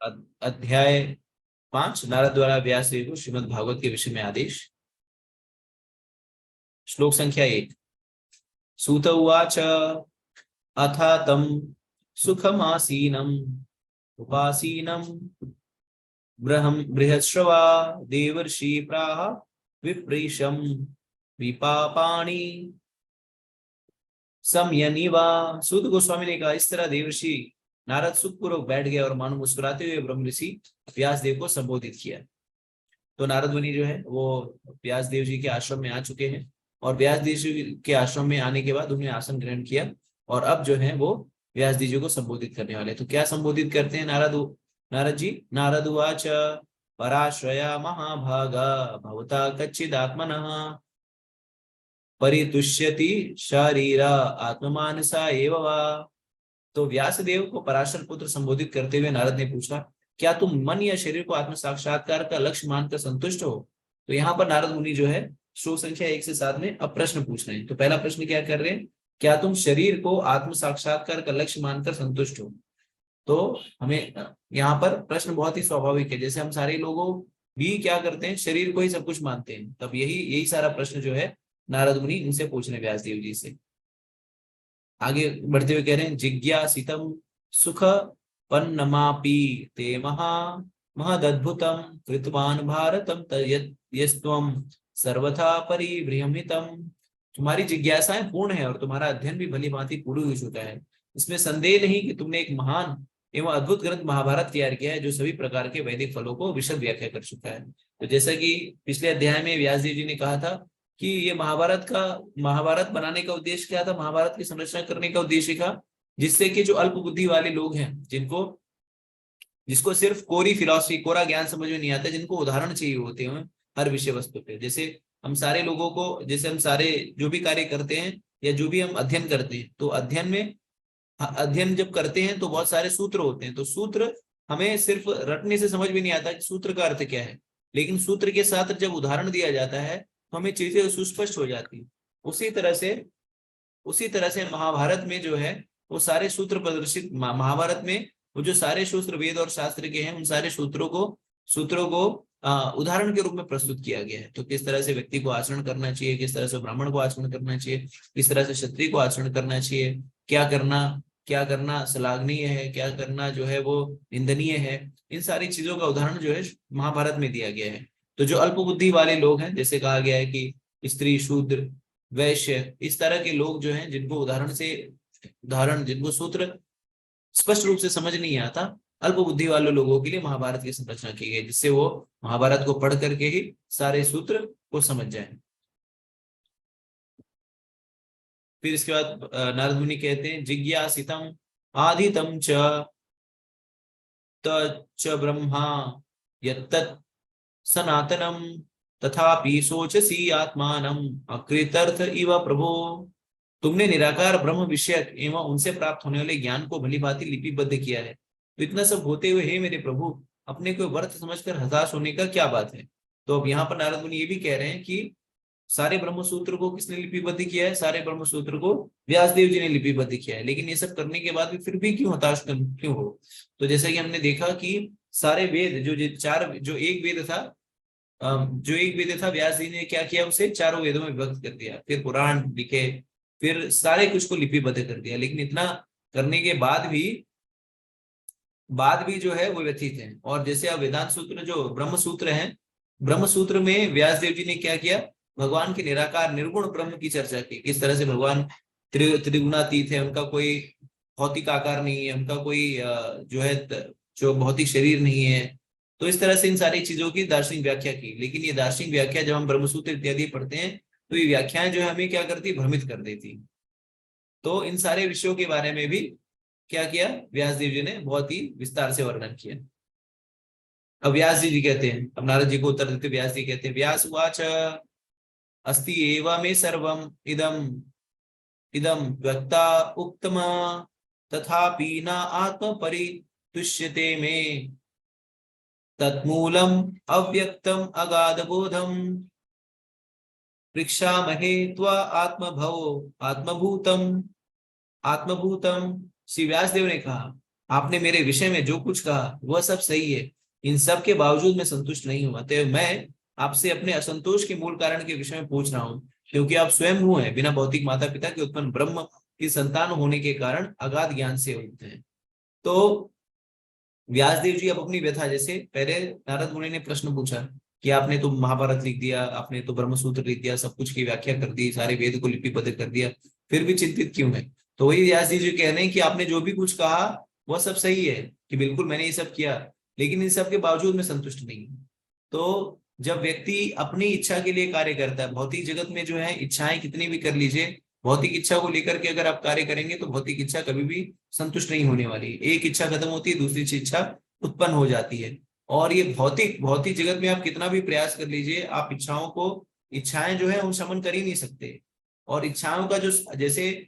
अध्याय 5 नारद द्वारा व्यास देव को श्रीमद् भागवत के विषय में आदेश। श्लोक संख्या 1। सूत उवाच अथ तं सुखमासीनम् उपासीनं बृहश्रवा देवर्षि प्राह विप्रेशं विपापाणि समयनिवा। सूत गोस्वामी ने कहा, इस तरह देवर्षि नारद सुखपूर्वक बैठ गए और मानो मुस्कुराते हुए ब्रह्म ऋषि व्यास देव को संबोधित किया। तो नारद मुनि जो है वो व्यास देव जी के आश्रम में आ चुके हैं और व्यास देव जी के आश्रम में आने के बाद उन्होंने आसन ग्रहण किया और अब जो है वो व्यास देव जी को संबोधित करने वाले। तो क्या संबोधित करते हैं नारद जी? नारद उवाच पराश्रया महाभागा भवता कच्चिदात्मनः परितुष्यति शरीरा आत्ममानसा एव वा। तो व्यासदेव को पराशर पुत्र संबोधित करते हुए नारद ने पूछा, क्या तुम मन या शरीर को आत्म साक्षात्कार का लक्ष्य मानकर संतुष्ट हो? तो यहाँ पर नारद मुनि जो है श्लोक संख्या 1 से 7 में अब प्रश्न पूछ रहे हैं। तो पहला प्रश्न क्या कर रहे हैं? क्या तुम शरीर को आत्म साक्षात्कार का लक्ष्य मानकर संतुष्ट हो? तो हमें यहाँ पर प्रश्न बहुत ही स्वाभाविक है, जैसे हम सारे लोगों भी क्या करते हैं, शरीर को ही सब कुछ मानते हैं। तब यही सारा प्रश्न जो है नारद मुनि इनसे पूछ रहे व्यासदेव जी से। आगे बढ़ते हुए कह रहे हैं, जिज्ञासितम सुख पन्नमापि ते महदद्भुतम कृतवान भारतम यस्त्वं सर्वथा परिभ्रमितम। तुम्हारी जिज्ञासाएं पूर्ण है और तुम्हारा अध्ययन भी भली भांति पूर्ण हो चुका है। इसमें संदेह नहीं कि तुमने एक महान एवं अद्भुत ग्रंथ महाभारत तैयार किया है जो सभी प्रकार के वैदिक फलों को विशद व्याख्या कर चुका है। तो जैसा कि पिछले अध्याय में व्यासदेव जी ने कहा था कि ये महाभारत बनाने का उद्देश्य क्या था, महाभारत की संरचना करने का उद्देश्य था जिससे कि जो अल्प बुद्धि वाले लोग हैं, जिसको सिर्फ कोरी फिलॉसफी, कोरा ज्ञान समझ में नहीं आता, जिनको उदाहरण चाहिए होते हैं हर विषय वस्तु पे। जैसे हम सारे लोगों को, जैसे हम सारे जो भी कार्य करते हैं या जो भी हम अध्ययन करते हैं, तो अध्ययन जब करते हैं तो बहुत सारे सूत्र होते हैं। तो सूत्र हमें सिर्फ रटने से समझ में नहीं आता कि सूत्र का अर्थ क्या है, लेकिन सूत्र के साथ जब उदाहरण दिया जाता है तो हमें चीजें सुस्पष्ट हो जाती। उसी तरह से महाभारत में जो है वो सारे सूत्र प्रदर्शित, महाभारत में वो जो सारे सूत्र वेद और शास्त्र के हैं, उन सारे सूत्रों को उदाहरण के रूप में प्रस्तुत किया गया है। तो किस तरह से व्यक्ति को आचरण करना चाहिए, किस तरह से ब्राह्मण को आचरण करना चाहिए, किस तरह से क्षत्रिय को आचरण करना चाहिए, क्या करना श्लाघनीय है, क्या करना जो है वो निंदनीय है, इन सारी चीजों का उदाहरण जो है महाभारत में दिया गया है। तो जो अल्प बुद्धि वाले लोग हैं, जैसे कहा गया है कि स्त्री, शूद्र, वैश्य, इस तरह के लोग जो हैं जिनको सूत्र स्पष्ट रूप से समझ नहीं आता, अल्प बुद्धि वाले लोगों के लिए महाभारत की संरचना की गई, जिससे वो महाभारत को पढ़ करके ही सारे सूत्र को समझ जाए। फिर इसके बाद नारद मुनि कहते हैं, जिज्ञासितम आदितम च ब्रह्मा यत्तत् सनातनम तथापि सोचसी आत्मानम अकृतर्थ इव प्रभो। तुमने निराकार ब्रह्म विषयक एवं उनसे प्राप्त होने वाले ज्ञान को भली भांति लिपिबद्ध किया है, तो इतना सब होते हुए हे मेरे प्रभु, अपने को व्यर्थ समझकर हताश होने का क्या बात है? तो अब यहाँ पर नारद मुनि ये भी कह रहे हैं कि सारे ब्रह्म सूत्र को किसने लिपिबद्ध किया है? सारे ब्रह्म सूत्र को व्यासदेव जी ने लिपिबद्ध किया है। लेकिन ये सब करने के बाद भी फिर भी क्यों हताश क्यों हो? तो जैसे कि हमने देखा कि सारे वेद जो एक वेद था, व्यास जी ने क्या किया, उसे चारों वेदों में विभक्त कर दिया, फिर पुराण लिखे, फिर सारे कुछ को लिपिबद्ध कर दिया। लेकिन इतना करने के बाद भी जो है वो व्यथित है। और जैसे अब वेदांत सूत्र जो ब्रह्म सूत्र है, ब्रह्म सूत्र में व्यासदेव जी ने क्या किया, भगवान के निराकार निर्गुण ब्रह्म की चर्चा की। किस तरह से भगवान त्रिगुणातीत है, उनका कोई भौतिक आकार नहीं है, उनका कोई जो भौतिक शरीर नहीं है। तो इस तरह से इन सारी चीजों की दार्शनिक व्याख्या की। लेकिन ये दार्शनिक व्याख्या जब हम ब्रह्मसूत्र इत्यादि पढ़ते हैं तो ये व्याख्याएं जो है हमें क्या करती, भ्रमित कर देती। तो इन सारे विषयों के बारे में भी क्या किया, व्यासदेव जी ने बहुत ही विस्तार से वर्णन किया। अब व्यास जी कहते हैं, अब नारद जी को उत्तर देते व्यास जी कहते हैं, व्यास उवाच अस्ति एव मे सर्वम इदम व्यक्ता उक्तम तथापि न आत्म परितुष्यते मे तत्मूलम अव्यक्तम अगाध बोधम पृक्षामहे त्वा आत्मभूतम। श्री व्यासदेव ने कहा, आपने मेरे विषय में जो कुछ कहा वह सब सही है, इन सब के बावजूद मैं संतुष्ट नहीं हुआ। तो मैं आपसे अपने असंतोष के मूल कारण के विषय में पूछ रहा हूँ, क्योंकि आप स्वयं हुए हैं बिना भौतिक माता पिता के उत्पन्न ब्रह्म की संतान होने के कारण अगाध ज्ञान से होते हैं। तो व्यासदेव जी अब अपनी व्यथा, जैसे पहले नारद मुनि ने प्रश्न पूछा कि आपने तो महाभारत लिख दिया, आपने तो ब्रह्मसूत्र लिख दिया, सब कुछ की व्याख्या कर दी, सारे वेद को लिपिबद्ध कर दिया, फिर भी चिंतित क्यों है? तो वही व्यासदेव जी कह रहे हैं कि आपने जो भी कुछ कहा वह सब सही है, कि बिल्कुल मैंने ये सब किया, लेकिन इन सब के बावजूद मैं संतुष्ट नहीं हूँ। तो जब व्यक्ति अपनी इच्छा के लिए कार्य करता है, भौतिक जगत में जो है इच्छाएं कितनी भी कर लीजिए, भौतिक इच्छा को लेकर के अगर आप कार्य करेंगे तो भौतिक इच्छा कभी भी संतुष्ट नहीं होने वाली। एक इच्छा खत्म होती है, दूसरी इच्छा उत्पन्न हो जाती है। और ये भौतिक भौतिक जगत में आप कितना भी प्रयास कर लीजिए, आप इच्छाओं को, इच्छाएं जो है उन शमन कर ही नहीं सकते। और इच्छाओं का जो, जैसे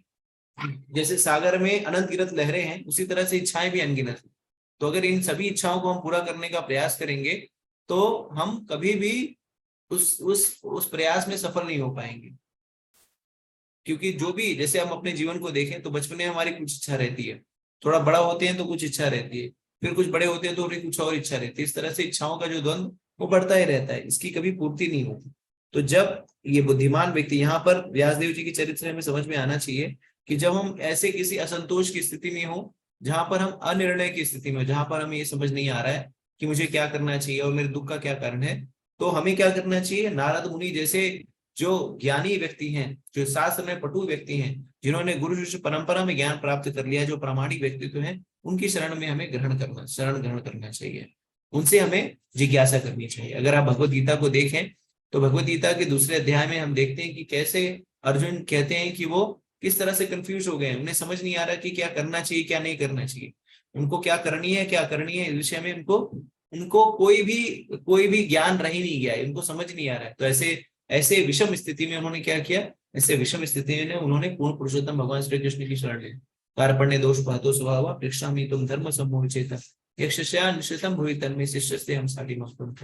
जैसे सागर में अनंत गिनत लहरें हैं, उसी तरह से इच्छाएं भी अनगिनत हैं। तो अगर इन सभी इच्छाओं को हम पूरा करने का प्रयास करेंगे तो हम कभी भी उस प्रयास में सफल नहीं हो पाएंगे। क्योंकि जो भी, जैसे हम अपने जीवन को देखें तो बचपन में हमारी कुछ इच्छा रहती है, थोड़ा बड़ा होते हैं तो कुछ इच्छा रहती है, फिर कुछ बड़े होते हैं तो उन्हें कुछ और इच्छा रहती है। इस तरह से इच्छाओं का जो द्वंद्व वो बढ़ता ही रहता है, इसकी कभी पूर्ति नहीं होती। तो जब ये बुद्धिमान व्यक्ति, यहाँ पर व्यासदेव जी की चरित्र हमें समझ में आना चाहिए कि जब हम ऐसे किसी असंतोष की स्थिति में हो, जहां पर हम अनिर्णय की स्थिति में, जहां पर हमें ये समझ नहीं आ रहा है कि मुझे क्या करना चाहिए और मेरे दुख का क्या कारण है, तो हमें क्या करना चाहिए? नारद मुनि जैसे जो ज्ञानी व्यक्ति हैं, जो शास्त्र में पटु व्यक्ति हैं, जिन्होंने गुरु शिष्य परंपरा में ज्ञान प्राप्त कर लिया, जो प्रामाणिक व्यक्तित्व हैं, उनकी शरण में हमें शरण ग्रहण करना चाहिए, उनसे हमें जिज्ञासा करनी चाहिए। अगर आप भगवत गीता को देखें तो भगवत गीता के दूसरे अध्याय में हम देखते हैं कि कैसे अर्जुन कहते हैं कि वो किस तरह से कंफ्यूज हो गए, उन्हें समझ नहीं आ रहा कि क्या करना चाहिए क्या नहीं करना चाहिए, उनको क्या करनी है क्या करनी है, इस विषय में उनको उनको कोई भी ज्ञान रह ही नहीं गया है, उनको समझ नहीं आ रहा है। तो ऐसे ऐसे विषम स्थिति में उन्होंने क्या किया? ऐसे विषम स्थिति में उन्होंने पूर्ण पुरुषोत्तम भगवान श्री कृष्ण की शरण ली। कार्पण्य दोष पातो स्वभाव पृक्षामि तुम धर्म सम्मोह चेता यक्षस्या निश्चितम भुवि तन्मे शिष्यस्ते हम साली मस्तम।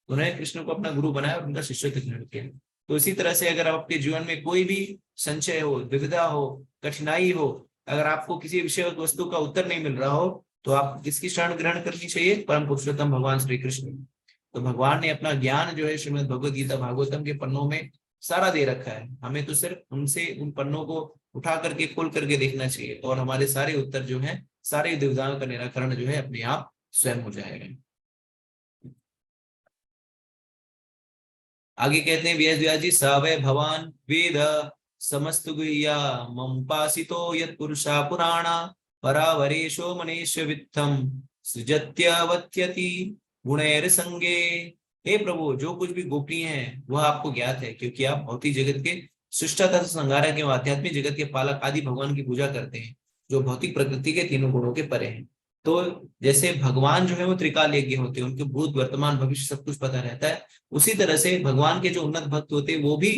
उन्होंने कृष्ण को अपना गुरु बनाया और उनका शिष्यत्व ग्रहण किया। तो इसी तरह से अगर आपके जीवन में कोई भी संशय हो, विविधा हो, कठिनाई हो, अगर आपको किसी विषय वस्तु का उत्तर नहीं मिल रहा हो, तो आप किसकी शरण ग्रहण करनी चाहिए? परम पुरुषोत्तम भगवान श्री कृष्ण। तो भगवान ने अपना ज्ञान जो है श्रीमद् भगवद गीता भागवतम के पन्नों में सारा दे रखा है, हमें तो सिर्फ उनसे उन पन्नों को उठा करके खोल करके देखना चाहिए, और हमारे सारे उत्तर जो है, सारी दुविधाओं का निराकरण जो है अपने आप स्वयं हो जाएगा। आगे कहते हैं व्यास जी, स वै भवान वेद समस्त गुह्या मम पासितो यत् पुरुषा पुराणा परावरेशो मनेश्व वित्थम सृजत्यवत्यति गुणैर संगे। हे प्रभु, जो कुछ भी गोपनीय है वह आपको ज्ञात है, क्योंकि आप भौतिक जगत के सृष्टा तथा संहारक एवं आध्यात्मिक जगत के पालक आदि भगवान की पूजा करते हैं, जो भौतिक प्रकृति के तीनों गुणों के परे हैं। तो जैसे भगवान जो है वो त्रिकाल यज्ञ होते हैं, उनके भूत वर्तमान भविष्य सब कुछ पता रहता है, उसी तरह से भगवान के जो उन्नत भक्त होते हैं वो भी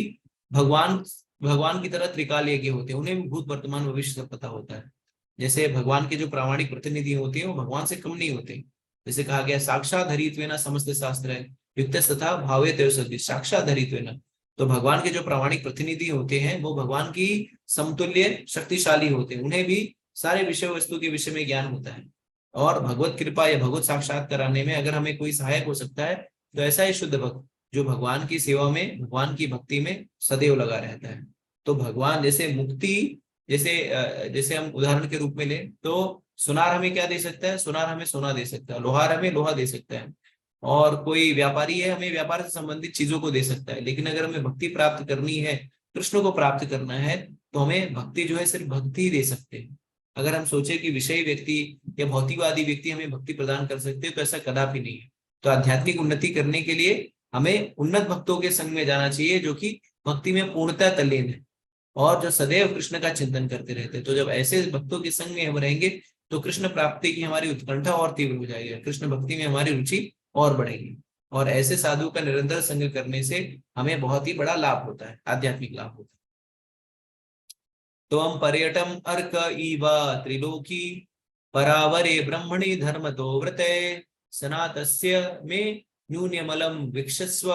भगवान भगवान की तरह त्रिकाल यज्ञ होते हैं, उन्हें भी भूत वर्तमान भविष्य सब पता होता है। जैसे भगवान के जो प्रामाणिक प्रतिनिधि होते हैं वो भगवान से कम नहीं होते। जैसे कहा गया साक्षात हरित्वेन समस्त शास्त्र है युक्त तथा भावे तेव सदि, साक्षात हरित्वेन। तो भगवान के जो प्रामाणिक प्रतिनिधि होते हैं वो भगवान की समतुल्य शक्तिशाली होते हैं, उन्हें भी सारे विषय वस्तु के विषय में ज्ञान होता है। और भगवत कृपा या भगवत साक्षात कराने में अगर हमें कोई सहायक हो सकता है तो ऐसा ही शुद्ध भक्त जो भगवान की सेवा में, भगवान की भक्ति में सदैव लगा रहता है। तो भगवान जैसे मुक्ति, जैसे हम उदाहरण के रूप में लें तो सुनार हमें क्या दे सकता है? सुनार हमें सोना दे सकता है, लोहार हमें लोहा दे सकता है, और कोई व्यापारी है हमें व्यापार से संबंधित चीजों को दे सकता है। लेकिन अगर हमें भक्ति प्राप्त करनी है, कृष्ण को प्राप्त करना है, तो हमें भक्ति जो है सिर्फ भक्ति ही दे सकते हैं। अगर हम सोचे कि विषयी व्यक्ति या भौतिकवादी व्यक्ति हमें भक्ति प्रदान कर सकते हैं तो ऐसा कदापि नहीं है। तो आध्यात्मिक उन्नति करने के लिए हमें उन्नत भक्तों के संग में जाना चाहिए, जो कि भक्ति में पूर्णतः तल्लीन है और जो सदैव कृष्ण का चिंतन करते रहते हैं। तो जब ऐसे भक्तों के संग में हम रहेंगे तो कृष्ण प्राप्ति की हमारी उत्कंठा और तीव्र हो जाएगी, कृष्ण भक्ति में हमारी रुचि और बढ़ेगी। और ऐसे साधु का निरंतर संग करने से हमें बहुत ही बड़ा लाभ होता है, आध्यात्मिक लाभ होता है। तो हम पर्यटम अर्क इव त्रिलोकी परावरे ब्रह्मणि धर्म दो व्रते सनातस्य में न्यूनमलम विक्षस्व।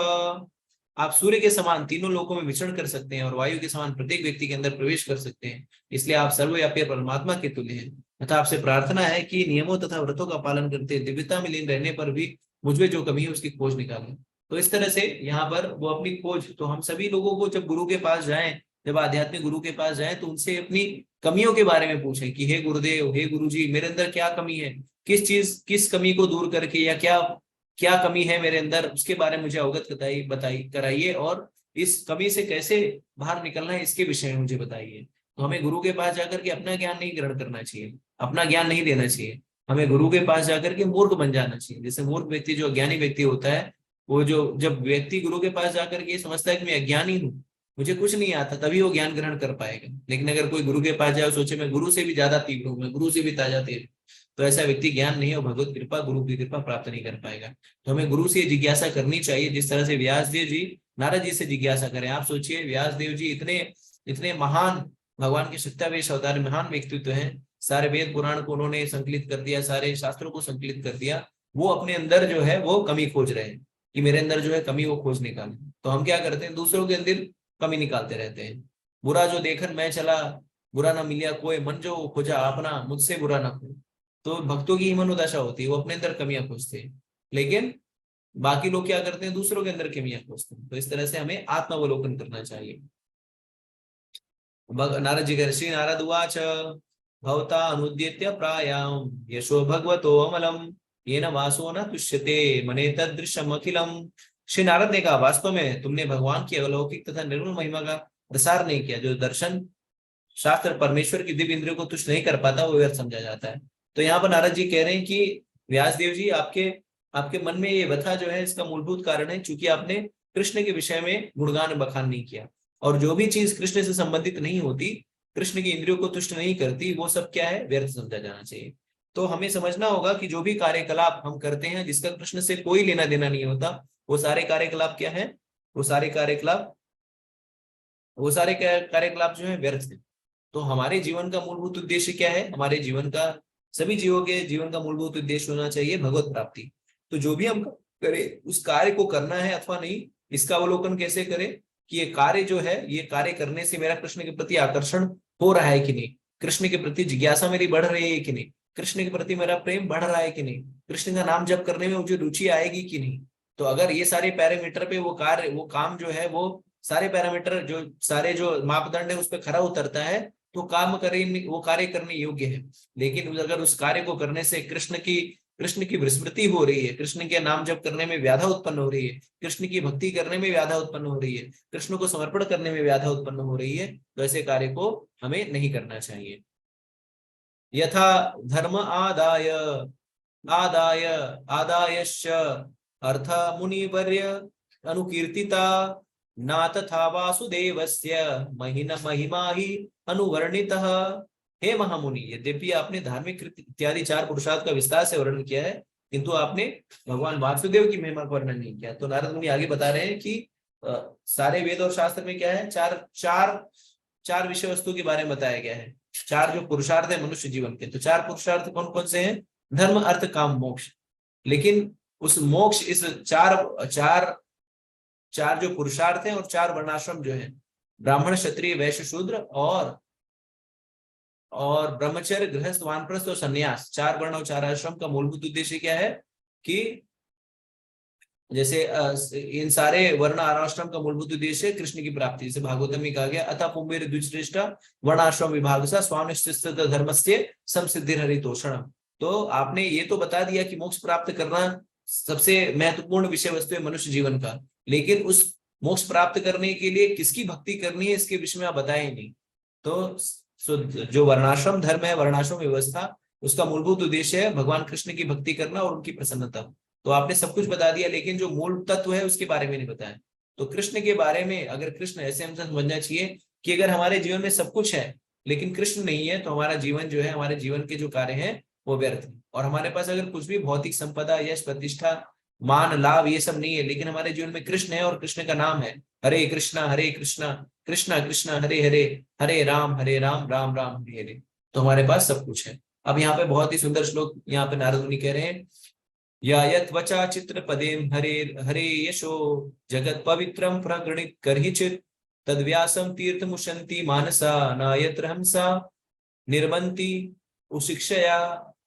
आप सूर्य के समान तीनों लोकों में विचरण कर सकते हैं और वायु के समान प्रत्येक व्यक्ति के अंदर प्रवेश कर सकते हैं, इसलिए आप सर्वव्यापी परमात्मा के तुल्य हैं। तथा आपसे प्रार्थना है कि नियमों तथा व्रतों का पालन करते दिव्यता में लीन रहने पर भी मुझमें जो कमी है उसकी खोज निकालें। तो इस तरह से यहाँ पर वो अपनी खोज, तो हम सभी लोगों को जब गुरु के पास जाएं, जब आध्यात्मिक गुरु के पास जाएं, तो उनसे अपनी कमियों के बारे में पूछें कि हे गुरुदेव, हे गुरुजी, मेरे अंदर क्या कमी है, किस कमी को दूर करके, या क्या क्या कमी है मेरे अंदर, उसके बारे में मुझे अवगत कराइए, और इस कमी से कैसे बाहर निकलना है इसके विषय में मुझे बताइए। तो हमें गुरु के पास जाकर के अपना ज्ञान नहीं ग्रहण करना चाहिए, अपना ज्ञान नहीं देना चाहिए। हमें गुरु के पास जाकर के मूर्ख बन जाना चाहिए। जैसे मूर्ख व्यक्ति, जो अज्ञानी व्यक्ति होता है, वो जो जब व्यक्ति गुरु के पास जाकर के समझता है कि मैं अज्ञानी हूँ, मुझे कुछ नहीं आता, तभी वो ज्ञान ग्रहण कर पाएगा। लेकिन अगर कोई गुरु के पास जाए, सोचे मैं गुरु से भी ज्यादा तीव्र हूँ, मैं गुरु से भी ताजा तीव्र, तो ऐसा व्यक्ति ज्ञान नहीं और भगवत कृपा, गुरु की कृपा प्राप्त नहीं कर पाएगा। तो हमें गुरु से जिज्ञासा करनी चाहिए, जिस तरह से व्यास देव जी नारद जी से जिज्ञासा करें। आप सोचिए, व्यास देव जी इतने इतने महान भगवान के सत्यावेश अवतार, महान व्यक्तित्व हैं। सारे वेद पुराण को उन्होंने संकलित कर दिया, सारे शास्त्रों को संकलित कर दिया। वो अपने अंदर जो है वो कमी खोज रहे हैं कि मेरे अंदर जो है कमी, वो खोज निकालें। तो हम क्या करते हैं, दूसरों के अंदर कमी निकालते रहते हैं। बुरा जो देखन मैं चला, बुरा ना मिलिया कोई, मन जो खोजा अपना, मुझसे बुरा ना कोई। तो भक्तों की ही मनोदशा होती है, वो अपने अंदर कमियां खोजते हैं, लेकिन बाकी लोग क्या करते हैं, दूसरों के अंदर कमियां खोजते हैं। तो इस तरह से हमें आत्मावलोकन करना चाहिए। नारद जी कह, श्री नारद उवाच भवता अनुद्यत्य प्रायाम यशो भगवतो अमलम येन वासो न तुष्यते मने तदृशम अखिलम। श्री नारद ने कहा, वास्तव में तुमने भगवान की अलौकिक तथा निर्मल महिमा का प्रसार नहीं किया। जो दर्शन शास्त्र परमेश्वर की दिव्य इंद्रियों को तुष्ट नहीं कर पाता, वो व्यर्थ समझा जाता है। तो यहाँ पर नारद जी कह रहे हैं कि व्यास देव जी, आपके आपके मन में ये व्यथा जो है, इसका मूलभूत कारण है चूंकि आपने कृष्ण के विषय में गुणगान बखान नहीं किया। और जो भी चीज कृष्ण से संबंधित नहीं होती, कृष्ण की इंद्रियों को तुष्ट नहीं करती, वो सब क्या है, व्यर्थ समझा जाना चाहिए। तो हमें समझना होगा कि जो भी कार्यकलाप हम करते हैं जिसका कृष्ण से कोई लेना देना नहीं होता, वो सारे कार्यकलाप क्या है, वो सारे कार्यकलाप कार्यकलाप जो है व्यर्थ है। तो हमारे जीवन का मूलभूत उद्देश्य क्या है, हमारे जीवन का, सभी जीवों के जीवन का मूलभूत उद्देश्य होना चाहिए भगवत प्राप्ति। तो जो भी हम करें, उस कार्य को करना है अथवा नहीं, इसका अवलोकन कैसे करें कि ये कार्य जो है, ये कार्य करने से मेरा कृष्ण के प्रति आकर्षण हो रहा है कि नहीं, कृष्ण के प्रति जिज्ञासा मेरी बढ़ रही है कि नहीं, कृष्ण के प्रति मेरा प्रेम बढ़ रहा है कि नहीं, कृष्ण का नाम जप करने में मुझे रुचि आएगी कि नहीं। तो अगर ये सारे पैरामीटर पे वो काम जो है, वो सारे पैरामीटर, सारे जो मापदंड है, उस पर खरा उतरता है, तो वो कार्य करने योग्य है। लेकिन अगर उस कार्य को करने से कृष्ण की विस्मृति हो रही है, कृष्ण के नाम जप करने में व्याधा उत्पन्न हो रही है, कृष्ण की भक्ति करने में व्याधा उत्पन्न हो रही है, कृष्ण को समर्पण करने में व्याधा उत्पन्न हो रही है, तो ऐसे कार्य को हमें नहीं करना चाहिए। यथा धर्म आदाय आदाय आदायश्च अर्थ मुनिवर्य अनुकीर्तिता ना तथा वासुदेवस्य महिमा ही अनुवर्णितः। हे महामुनि, यद्यपि आपने धार्मिक इत्यादि 4 पुरुषार्थ का विस्तार से वर्णन किया है, किंतु आपने भगवान वासुदेव की महिमा का वर्णन नहीं किया। तो नारद मुनि आगे बता रहे हैं कि सारे वेद और शास्त्र में क्या है, चार विषय वस्तु के बारे में बताया गया है। 4 जो पुरुषार्थ है मनुष्य जीवन के, तो 4 पुरुषार्थ कौन कौन से हैं, धर्म अर्थ काम मोक्ष। लेकिन उस मोक्ष, इस चार जो पुरुषार्थ हैं और 4 वर्णाश्रम जो हैं, ब्राह्मण क्षत्रिय वैश्य शूद्र और ब्रह्मचर्य गृहस्थ वानप्रस्थ और संन्यास, 4 वर्ण और 4 आश्रम का मूलभूत उद्देश्य क्या है कि जैसे इन सारे वर्ण आश्रम का मूलभूत उद्देश्य है कृष्ण की प्राप्ति। जैसे भागवतम में कहा गया, अतः पुंबेर द्विश्रेष्ठ वर्णाश्रम विभाग सा स्वामिष्ठ धर्मस्य समसिद्धि हरितोषण। तो आपने ये तो बता दिया कि मोक्ष प्राप्त करना सबसे महत्वपूर्ण विषय वस्तु है मनुष्य जीवन का, लेकिन उस मोक्ष प्राप्त करने के लिए किसकी भक्ति करनी है, इसके विषय में आप बताए नहीं। तो जो वर्णाश्रम धर्म है, वर्णाश्रम व्यवस्था, उसका मूलभूत उद्देश्य है भगवान कृष्ण की भक्ति करना और उनकी प्रसन्नता। तो आपने सब कुछ बता दिया, लेकिन जो मूल तत्व है उसके बारे में नहीं बताया। तो कृष्ण के बारे में, अगर कृष्ण ऐसे हमसे समझना चाहिए कि अगर हमारे जीवन में सब कुछ है लेकिन कृष्ण नहीं है, तो हमारा जीवन जो है, हमारे जीवन के जो कार्य हैं वो व्यर्थ है। और हमारे पास अगर कुछ भी भौतिक संपदा, यश, प्रतिष्ठा, मान, लाभ, ये सब नहीं है, लेकिन हमारे जीवन में कृष्ण है और कृष्ण का नाम है हरे कृष्णा कृष्णा कृष्णा हरे हरे, हरे राम राम राम हरे हरे, तो हमारे पास सब कुछ है। अब यहाँ पे बहुत ही सुंदर श्लोक यहाँ पे नारद मुनि कह रहे हैं, या यत् वचा चित्र पदेम हरे हरे यशो जगत पवित्रम प्रगणित करहिचित तद्व्यासम तीर्थमुशंति मानसा न यत्र हंसा निर्मंति उस शिक्षा या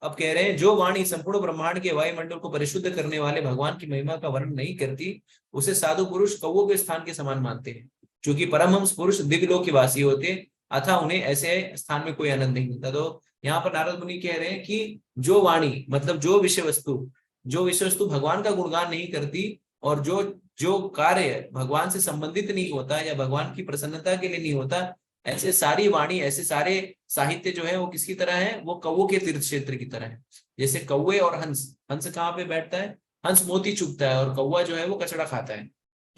अब कह रहे हैं जो वाणी संपूर्ण ब्रह्मांड के वायुमंडल को परिशुद्ध करने वाले भगवान की महिमा का वर्णन नहीं करती, उसे साधु पुरुष कौओं के स्थान के समान मानते हैं। क्योंकि परमहंस पुरुष दिव्य लोक के वासी होते, अतः उन्हें ऐसे स्थान में कोई आनंद नहीं मिलता। तो यहाँ पर नारद मुनि कह रहे हैं कि जो वाणी मतलब जो विषय वस्तु भगवान का गुणगान नहीं करती, और जो जो कार्य भगवान से संबंधित नहीं होता या भगवान की प्रसन्नता के लिए नहीं होता, ऐसे सारी वाणी, ऐसे सारे साहित्य जो है वो किसकी तरह है, वो कौओं के तीर्थ क्षेत्र की तरह है। जैसे कौवे और हंस, हंस कहाँ पे बैठता है, हंस मोती चुगता है, और कौवा जो है वो कचड़ा खाता है।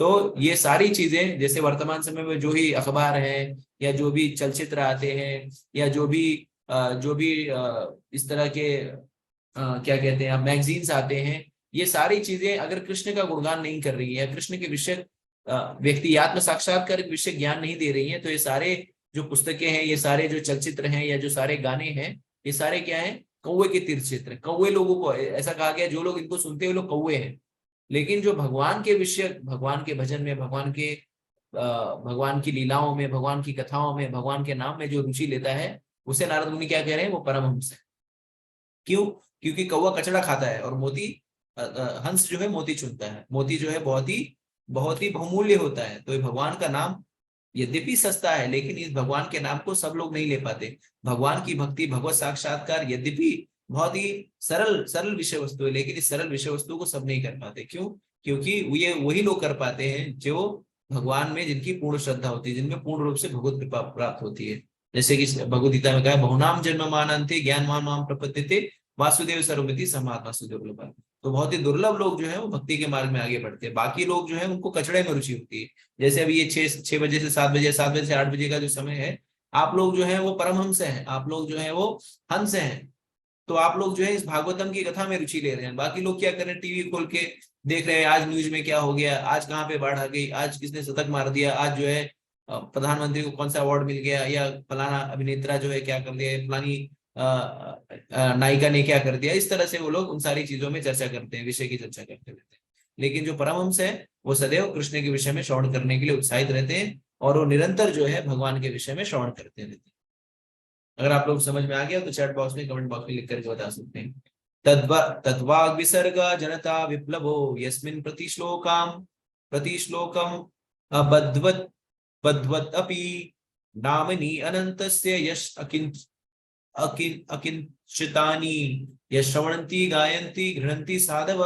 तो ये सारी चीजें जैसे वर्तमान समय में जो ही अखबार है या जो भी चलचित्र आते हैं या जो भी इस तरह के क्या कहते हैं मैगजीन्स आते हैं, ये सारी चीजें अगर कृष्ण का गुणगान नहीं कर रही है, कृष्ण के विषय व्यक्ति आत्म साक्षात्कार विषय ज्ञान नहीं दे रही है, तो ये सारे जो पुस्तकें हैं, ये सारे जो चलचित्र हैं या जो सारे गाने हैं, ये सारे क्या है, कौवे के तीर्थ क्षेत्र। कौवे लोगों को ऐसा कहा गया, जो लोग इनको सुनते हैं वो लोग कौवे हैं। लेकिन जो भगवान के विषय, भगवान के भजन में, भगवान की लीलाओं में, भगवान की कथाओं में, भगवान के नाम में जो रुचि लेता है, उसे नारद मुनि क्या कह रहे हैं, वो परमहंस है। क्यों? क्योंकि कौवा कचड़ा खाता है और मोती हंस जो है मोती चुनता है। मोती जो है बहुत ही बहुमूल्य होता है। तो ये भगवान का नाम यद्यपि सस्ता है, लेकिन इस भगवान के नाम को सब लोग नहीं ले पाते। भगवान की भक्ति, भगवत साक्षात्कार यद्यपि बहुत ही सरल विषय वस्तु है, लेकिन इस सरल विषय वस्तु को सब नहीं कर पाते। क्यों? क्योंकि ये वही लोग कर पाते हैं जो भगवान में जिनकी पूर्ण श्रद्धा होती है, जिनमें पूर्ण रूप से भगवत कृपा प्राप्त होती है। जैसे कि भगवद गीता में कहा है, बहुनाम जन्म मानन्ते ज्ञानवान माम प्रपद्यते वासुदेव सर्वमिति समात्मा सुदुर्लभ। तो बहुत ही दुर्लभ लोग जो है वो भक्ति के मार्ग में आगे बढ़ते हैं। बाकी लोग जो है उनको कचड़े में रुचि होती है। जैसे अभी ये 6 बजे से 7 बजे, 7 बजे से 8 बजे का जो समय है, आप लोग जो है वो परमहंस हैं, आप लोग जो है वो हंस हैं। तो आप लोग जो है इस भागवतम की कथा में रुचि ले रहे हैं। बाकी लोग क्या कर रहे हैं, टीवी खोल के देख रहे हैं, आज न्यूज में क्या हो गया, आज कहाँ पे बाढ़ आ गई, आज किसने शतक मार दिया, आज जो है प्रधानमंत्री को कौन सा अवार्ड मिल गया, या फलाना अभिनेत्रा जो है क्या कर दिया, फलानी नायिका ने क्या कर दिया। इस तरह से वो लोग उन सारी चीजों में चर्चा करते हैं, विषय की चर्चा करते रहते हैं। लेकिन जो परमहंस है वो सदैव कृष्ण के विषय में श्रवण करने के लिए उत्साहित रहते हैं, और वो निरंतर जो है भगवान के विषय में श्रवण करते रहते हैं। अगर आप लोग समझ में आ गया तो चैट बॉक्स में, कमेंट बॉक्स में लिख करके बता सकते हैं। तद्वाग विसर्ग जनता विप्लवो यस्मिन् प्रतिश्लोकम अबद्वत बद्वत अपि नामनि अनंतस्य यश अकिंचितानि यश्रवणन्ति गायन्ति गृह्णन्ति साधव।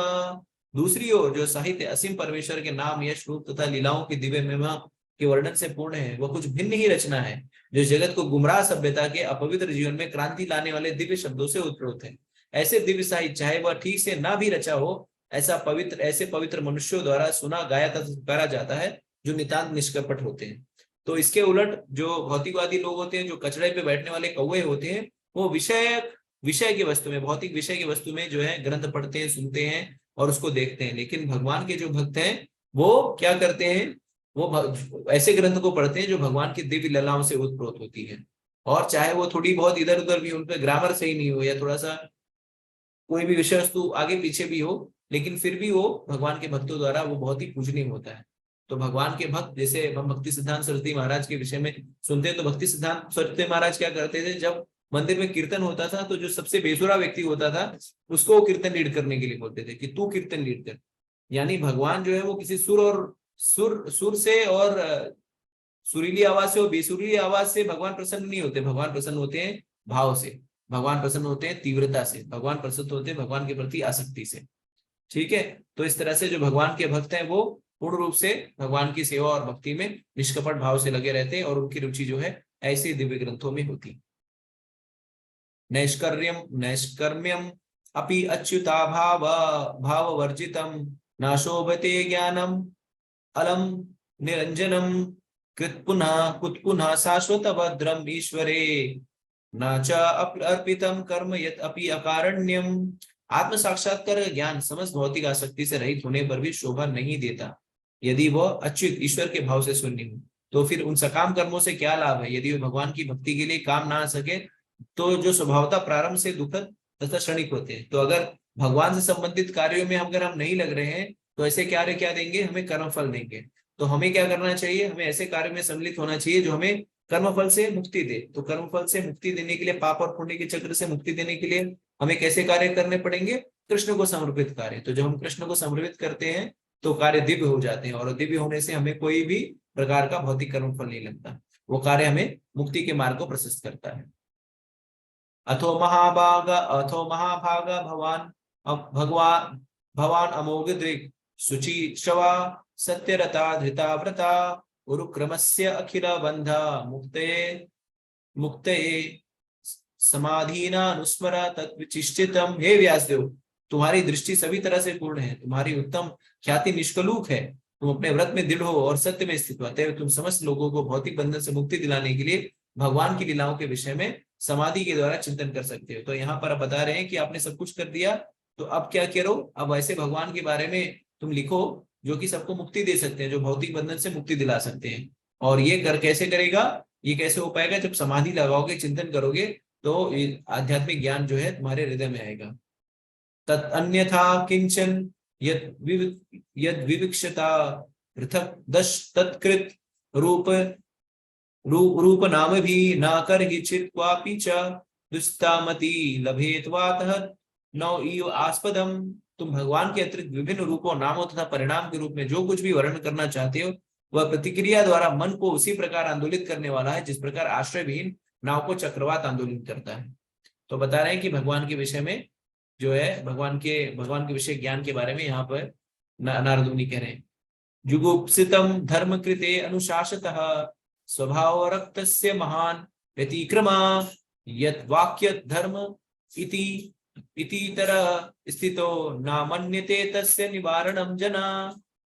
दूसरी ओर जो साहित्य असीम परमेश्वर के नाम, यश, रूप तथा लीलाओं की दिव्य महिमा के वर्णन से पूर्ण है, वह कुछ भिन्न ही रचना है, जो जगत को गुमराह सभ्यता के अपवित्र जीवन में क्रांति लाने वाले दिव्य शब्दों से उत्प्रोत है। ऐसे दिव्य साहित्य, चाहे वह ठीक से ना भी रचा हो, ऐसे पवित्र मनुष्यों द्वारा सुना, गाया तथा पुकारा जाता है, जो नितांत निष्कपट होते हैं। तो इसके उलट जो भौतिकवादी लोग होते हैं, जो कचड़े पे बैठने वाले कौवे होते हैं, वो विषय की वस्तु में, भौतिक विषय की वस्तु में जो है ग्रंथ पढ़ते हैं, सुनते हैं और उसको देखते हैं। लेकिन भगवान के जो भक्त हैं वो क्या करते हैं, वो ऐसे ग्रंथ को पढ़ते हैं जो भगवान की दिव्य लीलाओं से उत्प्रोत होती है। और चाहे वो थोड़ी बहुत इधर उधर भी, उनका ग्रामर सही नहीं हो, या थोड़ा सा कोई भी विषय वस्तु आगे पीछे भी हो, लेकिन फिर भी वो भगवान के भक्तों द्वारा वो बहुत ही पूजनीय होता है। तो भगवान के भक्त, जैसे हम भक्ति सिद्धांत सरस्वती महाराज के विषय में सुनते हैं, तो भक्ति सिद्धांत सरस्वती महाराज क्या करते थे, जब मंदिर में कीर्तन होता था तो जो सबसे बेसुरा व्यक्ति होता था उसको वो कीर्तन लीड करने के लिए बोलते थे कि तू कीर्तन लीड कर। यानी भगवान जो है वो किसी सुर से और सुरीली आवाज से और बेसुरीली आवाज से भगवान प्रसन्न नहीं होते। भगवान प्रसन्न होते हैं भाव से, भगवान प्रसन्न होते हैं तीव्रता से, भगवान प्रसन्न होते हैं भगवान के प्रति आसक्ति से। ठीक है, तो इस तरह से जो भगवान के भक्त हैं वो पूर्ण रूप से भगवान की सेवा और भक्ति में निष्कपट भाव से लगे रहते हैं, और उनकी रुचि जो है ऐसे दिव्य ग्रंथों में होती। नैष्कर्म्यम अपि अच्युता भाव वर्जितम न शोभते ज्ञानम अलम निरंजनम कुत्पुनः शाश्वत भद्रम ईश्वरे न च अर्पितम कर्म यत अपि अकारण्यम। आत्म साक्षात्कार ज्ञान समस्त भौतिक आसक्ति से रहित होने पर भी शोभा नहीं देता यदि वह अच्युत ईश्वर के भाव से शून्य हो। तो फिर उन सकाम कर्मों से क्या लाभ है यदि वे भगवान की भक्ति के लिए काम ना आ सके, तो जो स्वभावता प्रारंभ से दुखद तथा क्षणिक होते हैं। तो अगर भगवान से संबंधित कार्यों में अगर हम नहीं लग रहे हैं तो ऐसे कार्य क्या देंगे, हमें कर्म फल देंगे। तो हमें क्या करना चाहिए, हमें ऐसे कार्य में सम्मिलित होना चाहिए जो हमें कर्मफल से मुक्ति दे। तो कर्मफल से मुक्ति देने के लिए, पाप और पुण्य के चक्र से मुक्ति देने के लिए हमें कैसे कार्य करने पड़ेंगे? कृष्ण को समर्पित कार्य। तो जब हम कृष्ण को समर्पित करते हैं तो कार्य दिव्य हो जाते हैं, और दिव्य होने से हमें कोई भी प्रकार का भौतिक कर्मफल नहीं लगता। वो कार्य हमें मुक्ति के मार्ग को प्रशस्त करता है। अथो महाभाग भगवान भवान अमोघ दृक् शुचि शवा सत्यरता धृता व्रता उरुक्रमस्य अखिल बंधा मुक्ते मुक्ते समाधीना अनुस्मरा तत्विचिष्टितम। हे व्यासदेव, तुम्हारी दृष्टि सभी तरह से पूर्ण है, तुम्हारी उत्तम ख्याति निष्कलुक है, तुम अपने व्रत में दृढ़ हो और सत्य में स्थित हो, अतएव तुम समस्त लोगों को भौतिक बंधन से मुक्ति दिलाने के लिए भगवान की लीलाओं के विषय में समाधि के द्वारा चिंतन कर सकते हो। तो यहाँ पर आप बता रहे हैं कि आपने सब कुछ कर दिया, तो अब क्या करो? अब ऐसे भगवान के बारे में तुम लिखो जो कि सबको मुक्ति दे सकते हैं, जो भौतिक बंधन से मुक्ति दिला सकते हैं। और ये कैसे करेगा? ये कैसे हो पाएगा? जब समाधि लगाओगे, चिंतन करोगे, तो आध्यात्मिक ज्ञान जो है तुम्हारे हृदय में आएगा। तत् अन्यथा किंचन यद विविक्षता पृथक दश तत्कृत रूप नाम भी न कर हिचित क्वापि च दुस्तामति लभेत्वातः नौ इव आस्पदम। तुम भगवान के अतिरिक्त विभिन्न रूपों, नामों तथा परिणाम के रूप में जो कुछ भी वर्णन करना चाहते हो, वह प्रतिक्रिया द्वारा मन को उसी प्रकार आंदोलित करने वाला है जिस प्रकार आश्रय विहीन नाव को चक्रवात आंदोलित करता है। तो बता रहे हैं कि भगवान के विषय में जो है, भगवान के विषय ज्ञान के बारे में यहाँ पर नारद मुनि कह रहे हैं। जुगुप्सितम धर्म कृते अनुशासतः स्वभाव रक्तस्य महान व्यतिक्रमा यत् वाक्य धर्म इति तरह स्थितो न मन्यते तस्य निवारणम जना।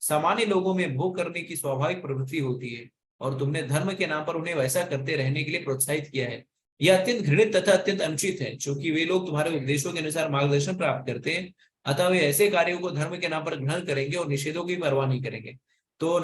सामान्य लोगों में भोग करने की स्वाभाविक प्रवृत्ति होती है, और तुमने धर्म के नाम पर उन्हें वैसा करते रहने के लिए प्रोत्साहित किया है। यह अत्यंत घृणित तथा अत्यंत अनुचित है, क्योंकि वे लोग तुम्हारे उपदेशों के अनुसार मार्गदर्शन प्राप्त करते हैं, अतः वे ऐसे कार्यों को धर्म के नाम पर ग्रहण करेंगे और निषेधों की परवाह नहीं करेंगे। तो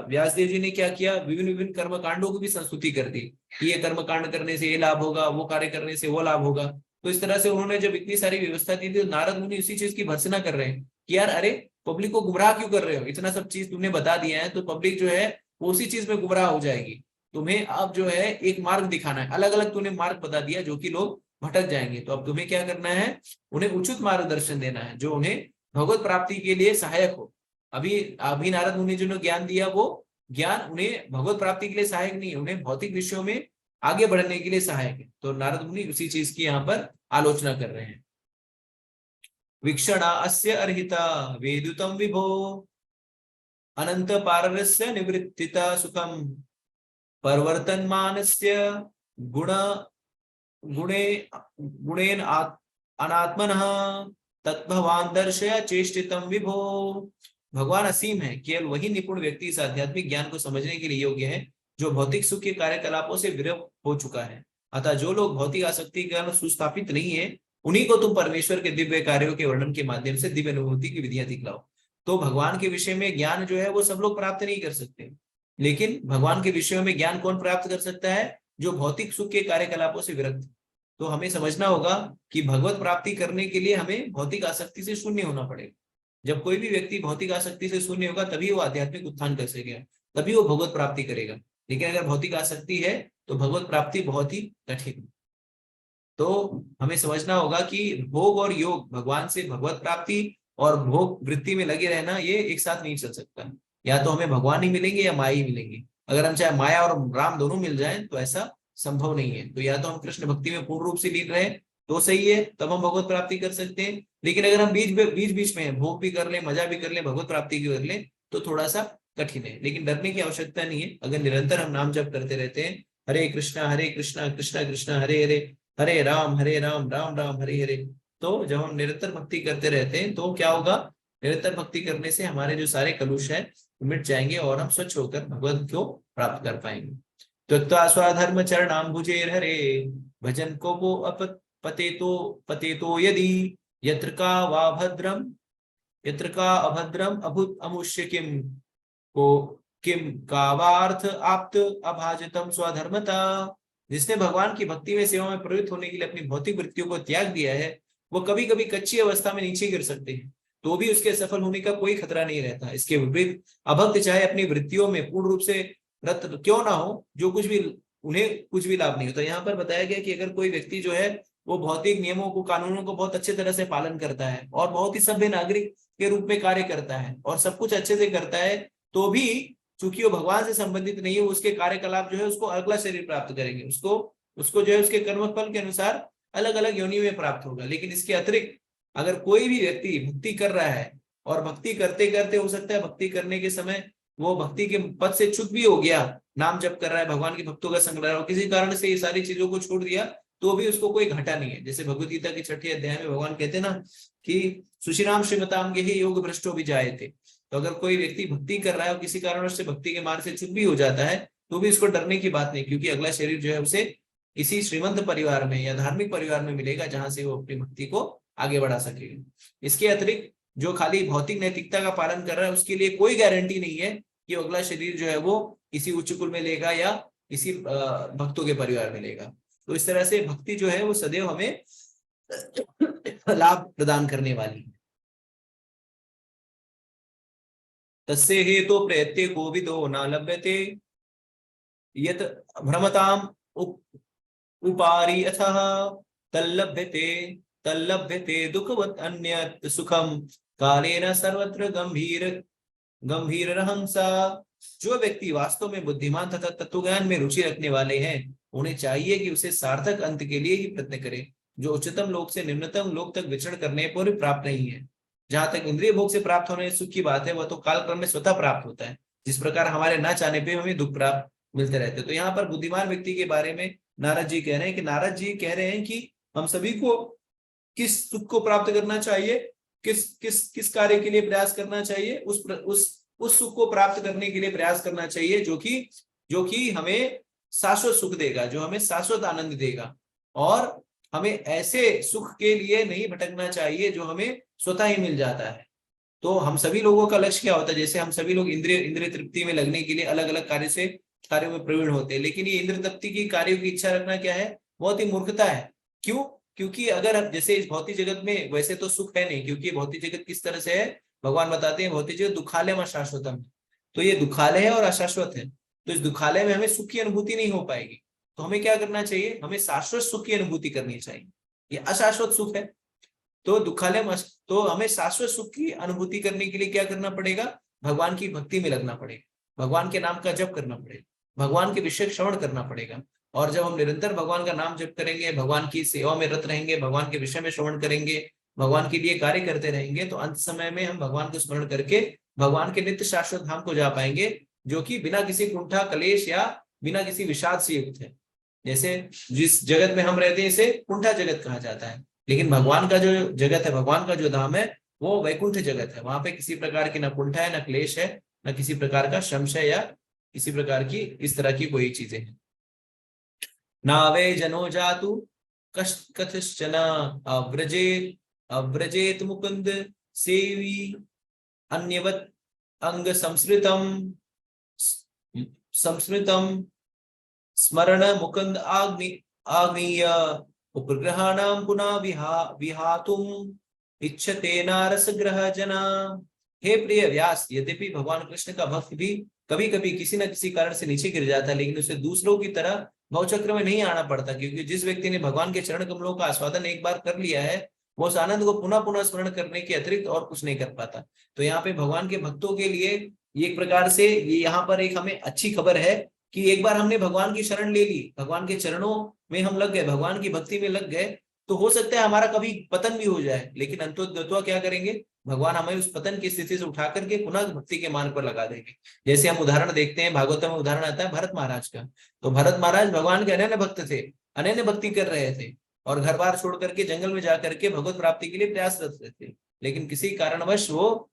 व्यासदेव जी ने क्या किया? विभिन्न विभिन्न कर्म कांडों की भी संस्तुति कर दी कि ये कर्म कांड करने से ये लाभ होगा, वो कार्य करने से वो लाभ होगा। तो इस तरह से उन्होंने जब इतनी सारी व्यवस्था दी थी, तो नारद मुनि उसी चीज की भर्त्सना कर रहे हैं कि यार अरे, पब्लिक को गुमराह क्यों कर रहे हो? इतना सब चीज तुमने बता दिया है, तो पब्लिक जो है वो उसी चीज में गुमराह हो जाएगी। तुम्हें अब जो है एक मार्ग दिखाना है, अलग अलग तूने मार्ग बता दिया जो कि लोग भटक जाएंगे। तो अब तुम्हें क्या करना है? उन्हें उचित मार्गदर्शन देना है जो उन्हें भगवत प्राप्ति के लिए सहायक हो। अभी नारद मुनि जी ने ज्ञान दिया, वो ज्ञान उन्हें भगवत प्राप्ति के लिए सहायक नहीं है, उन्हें भौतिक विषयों में आगे बढ़ने के लिए सहायक है। तो नारद मुनि उसी चीज की यहाँ पर आलोचना कर रहे हैं। वीक्षणा अस्य अर्हिता वेदुतम विभो अनंत पारस्य निवृत्तिता सुखम परिवर्तन मानस्य गुणेन अनात्मनः तद्भवान दर्शय चेष्टितम विभो। भगवान असीम है, केवल वही निपुण व्यक्ति इस आध्यात्मिक ज्ञान को समझने के लिए योग्य है जो भौतिक सुख के कार्यकलापों से विरत हो चुका है। अतः जो लोग भौतिक आसक्ति के कारण सुस्थापित नहीं है, उन्हीं को तुम परमेश्वर के दिव्य कार्यों के वर्णन के माध्यम से दिव्य अनुभूति की विधियां दिखलाओ। तो भगवान के विषय में ज्ञान जो है वो सब लोग प्राप्त नहीं कर सकते, लेकिन भगवान के विषयों में ज्ञान कौन प्राप्त कर सकता है? जो भौतिक सुख के कार्यकलापों से विरक्त। तो हमें समझना होगा कि भगवत प्राप्ति करने के लिए हमें भौतिक आसक्ति से शून्य होना पड़ेगा। जब कोई भी व्यक्ति भौतिक आसक्ति से शून्य होगा, तभी वो आध्यात्मिक उत्थान कर सकेगा, तभी वो भगवत प्राप्ति करेगा। लेकिन अगर भौतिक आसक्ति है तो भगवत प्राप्ति बहुत ही कठिन। तो हमें समझना होगा कि भोग और योग, भगवान से भगवत प्राप्ति और भोग वृत्ति में लगे रहना, ये एक साथ नहीं चल सकता। या तो हमें भगवान ही मिलेंगे या माया ही मिलेंगे। अगर हम चाहे माया और राम दोनों मिल जाएं तो ऐसा संभव नहीं है। तो या तो हम कृष्ण भक्ति में पूर्ण रूप से लीन रहे तो सही है, तब हम भगवत प्राप्ति कर सकते हैं। लेकिन अगर हम बीच में भोग भी कर ले, मजा भी कर ले, भगवत प्राप्ति भी कर ले, तो थोड़ा सा कठिन है। लेकिन डरने की आवश्यकता नहीं है। अगर निरंतर हम नाम जप करते रहते हैं, हरे कृष्णा कृष्णा कृष्णा हरे हरे, हरे राम राम राम हरे हरे, तो जब हम निरंतर भक्ति करते रहते हैं तो क्या होगा? निरंतर भक्ति करने से हमारे जो सारे कलुष है मिट जाएंगे और हम स्वच्छ होकर भगवत को प्राप्त कर पाएंगे। त्यक्त्वा स्वधर्म चरणाम्बुजैर् हरे भजन को वो पतेतो यदि यत्र का अभद्रम अभूत अमुष्य किम कावार्थ आप्त अभाजितम स्वधर्मता। जिसने भगवान की भक्ति में सेवा में प्रवृत्त होने के लिए अपनी भौतिक वृत्तियों को त्याग दिया है, वो कभी कभी कच्ची अवस्था में नीचे गिर सकते हैं, तो भी उसके सफल होने का कोई खतरा नहीं रहता। इसके विपरीत अभक्त चाहे अपनी वृत्तियों में पूर्ण रूप से रत क्यों ना हो, जो कुछ भी उन्हें कुछ भी लाभ नहीं होता। यहाँ पर बताया गया कि अगर कोई व्यक्ति जो है वो भौतिक नियमों को, कानूनों को बहुत अच्छे तरह से पालन करता है और बहुत ही सभ्य नागरिक के रूप में कार्य करता है और सब कुछ अच्छे से करता है, तो भी चूंकि वो भगवान से संबंधित नहीं है, उसके कार्यकलाप जो है उसको अगला शरीर प्राप्त करेंगे, उसको उसको जो है उसके कर्म फल के अनुसार अलग अलग योनि में प्राप्त होगा। लेकिन इसके अतिरिक्त अगर कोई भी व्यक्ति भक्ति कर रहा है और भक्ति करते करते हो सकता है भक्ति करने के समय वो भक्ति के पद से च्युत भी हो गया, नाम जप कर रहा है, भगवान के भक्तों का संग रहा है और किसी कारण से ये सारी चीजों को छोड़ दिया, तो भी उसको कोई घाटा नहीं है। जैसे भगवद गीता के 6ठे अध्याय में भगवान कहते हैं ना कि सुशिराम श्रीमताम के ही योग भ्रष्टो भी जाए थे। तो अगर कोई व्यक्ति भक्ति कर रहा है और किसी कारण से भक्ति के मार्ग से च्युत भी हो जाता है, तो भी इसको डरने की बात नहीं, क्योंकि अगला शरीर जो है उसे इसी श्रीमंत परिवार में या धार्मिक परिवार में मिलेगा, जहां से वो अपनी भक्ति को आगे बढ़ा सकेगा। इसके अतिरिक्त जो खाली भौतिक नैतिकता का पालन कर रहा है उसके लिए कोई गारंटी नहीं है कि अगला शरीर जो है वो इसी उच्च कुल में लेगा या इसी भक्तों के परिवार में लेगा। तो इस तरह से भक्ति जो है वो सदैव हमें लाभ प्रदान करने वाली है। तस्य हेतु प्रयत्ते कोविदो न लभ्यते यत् भ्रमताम उपारि अथः तल्लभ्यते दुःखवत् अन्यत् सुखम कालेन सर्वत्र गंभीर रहंसा। जो व्यक्ति वास्तव में बुद्धिमान तथा तत्वज्ञान में रुचि रखने वाले हैं, उन्हें चाहिए कि उसे सार्थक अंत के लिए ही प्रयत्न करें, जो उच्चतम लोक से निम्नतम लोक तक विचरण करने पर प्राप्त नहीं है। जहां तक इंद्रिय भोग से प्राप्त होने सुख की बात है, वह तो कालक्रम में स्वतः प्राप्त होता है, जिस प्रकार हमारे ना चाहने पे हमें दुख प्राप्त मिलते रहते हैं। तो यहाँ पर बुद्धिमान व्यक्ति के बारे में नारद जी कह रहे हैं कि नारद जी कह रहे हैं कि हम सभी को किस सुख को प्राप्त करना चाहिए, किस किस किस कार्य के लिए प्रयास करना चाहिए, उस सुख को प्राप्त करने के लिए प्रयास करना चाहिए जो कि हमें शाश्वत सुख देगा, जो हमें शाश्वत आनंद देगा। और हमें ऐसे सुख के लिए नहीं भटकना चाहिए जो हमें स्वतः ही मिल जाता है। तो हम सभी लोगों का लक्ष्य क्या होता है, जैसे हम सभी लोग इंद्रिय तृप्ति में लगने के लिए अलग अलग कार्यों में प्रवीण होते हैं, लेकिन ये इंद्रिय तृप्ति की कार्यों की इच्छा रखना क्या है, बहुत ही मूर्खता है। क्यों? क्योंकि अगर हम जैसे इस भौतिक जगत में वैसे तो सुख है नहीं, क्योंकि भौतिक जगत किस तरह से है, भगवान बताते हैं भौतिक जगत दुखालय अशाश्वतम, तो ये दुखालय है और अशाश्वत है। तो इस दुखालय में हमें सुख की अनुभूति नहीं हो पाएगी। तो हमें क्या करना चाहिए, हमें शाश्वत सुख की अनुभूति करनी चाहिए। ये अशाश्वत सुख है, तो दुखालय तो हमें शाश्वत सुख की अनुभूति करने के लिए क्या करना पड़ेगा, भगवान की भक्ति में लगना पड़ेगा, भगवान के नाम का जप करना पड़ेगा, भगवान के विषय श्रवण करना पड़ेगा। और जब हम निरंतर भगवान का नाम जप करेंगे, भगवान की सेवा में रत रहेंगे, भगवान के विषय में श्रवण करेंगे, भगवान के लिए कार्य करते रहेंगे, तो अंत समय में हम भगवान को स्मरण करके भगवान के नित्य शाश्वत धाम को जा पाएंगे, जो कि बिना किसी कुंठा कलेश या बिना किसी विषाद से युक्त है। जैसे जिस जगत में हम रहते हैं इसे कुंठा जगत कहा जाता है, लेकिन भगवान का जो जगत है, भगवान का जो धाम है, वो वैकुंठ जगत है। वहां पे किसी प्रकार की न कुंठा है, न क्लेश है, न किसी प्रकार का संशय या किसी प्रकार की इस तरह की कोई चीजें हैं। नावे जनो जातु कथश्चन अव्रजेत मुकुंद सेवी अन्यवत अंग संस्मृतम स्मरण मुकुंद आग्नेय उपग्रहाणाम पुनः विहातुम इच्छते नारस ग्रह जना। हे प्रिय व्यास, यद्यपि भगवान कृष्ण का भक्त भी कभी कभी किसी न किसी कारण से नीचे गिर जाता है, लेकिन उसे दूसरों की तरह भवचक्र में नहीं आना पड़ता, क्योंकि जिस व्यक्ति ने भगवान के चरण कमलों का आस्वादन एक बार कर लिया है, वो उस आनंद को पुनः पुनः स्मरण करने के अतिरिक्त और कुछ नहीं कर पाता। तो यहाँ पे भगवान के भक्तों के लिए एक प्रकार से ये यहाँ पर एक हमें अच्छी खबर है कि एक बार हमने भगवान की शरण ले ली, भगवान के चरणों में हम लग गए, भगवान की भक्ति में लग गए, तो हो सकता है हमारा कभी पतन भी हो जाए, लेकिन अंततः क्या करेंगे, भगवान हमें उस पतन की स्थिति से उठा करके पुनः भक्ति के मार्ग पर लगा देंगे। जैसे हम उदाहरण देखते हैं, भागवत में उदाहरण आता है भरत महाराज का। तो भरत महाराज भगवान के अनन्य भक्त थे, अनन्य भक्ति कर रहे थे और घर बार छोड़ करके जंगल में जाकर के भगवत प्राप्ति के लिए प्रयासरत थे, लेकिन किसी कारणवश वो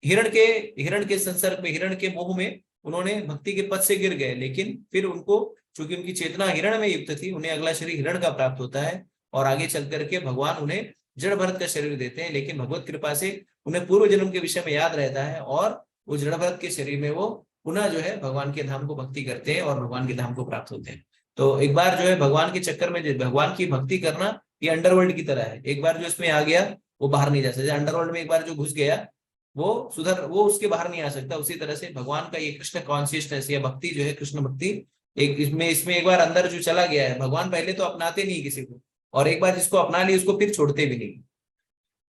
हिरण के संसर्ग में, हिरण के मोह में उन्होंने भक्ति के पद से गिर गए। लेकिन फिर उनको, चूंकि उनकी चेतना हिरण में युक्त थी, उन्हें अगला शरीर हिरण का प्राप्त होता है और आगे चल करके भगवान उन्हें जड़ भरत का शरीर देते हैं। लेकिन भगवत कृपा से उन्हें पूर्व जन्म के विषय में याद रहता है और वो जड़ भरत के शरीर में वो पुनः जो है भगवान के धाम को भक्ति करते हैं और भगवान के धाम को प्राप्त होते हैं। तो एक बार जो है भगवान के चक्कर में भगवान की भक्ति करना ये अंडरवर्ल्ड की तरह है, एक बार जो इसमें आ गया वो बाहर नहीं जा सकता। अंडरवर्ल्ड में एक बार जो घुस गया वो उसके बाहर नहीं आ सकता। उसी तरह से भगवान का ये कृष्ण कॉन्शियसनेस या भक्ति जो है, कृष्ण भक्ति, एक इसमें इसमें एक बार अंदर जो चला गया है, भगवान पहले तो अपनाते नहीं किसी को, और एक बार जिसको अपना लिया उसको फिर छोड़ते भी नहीं।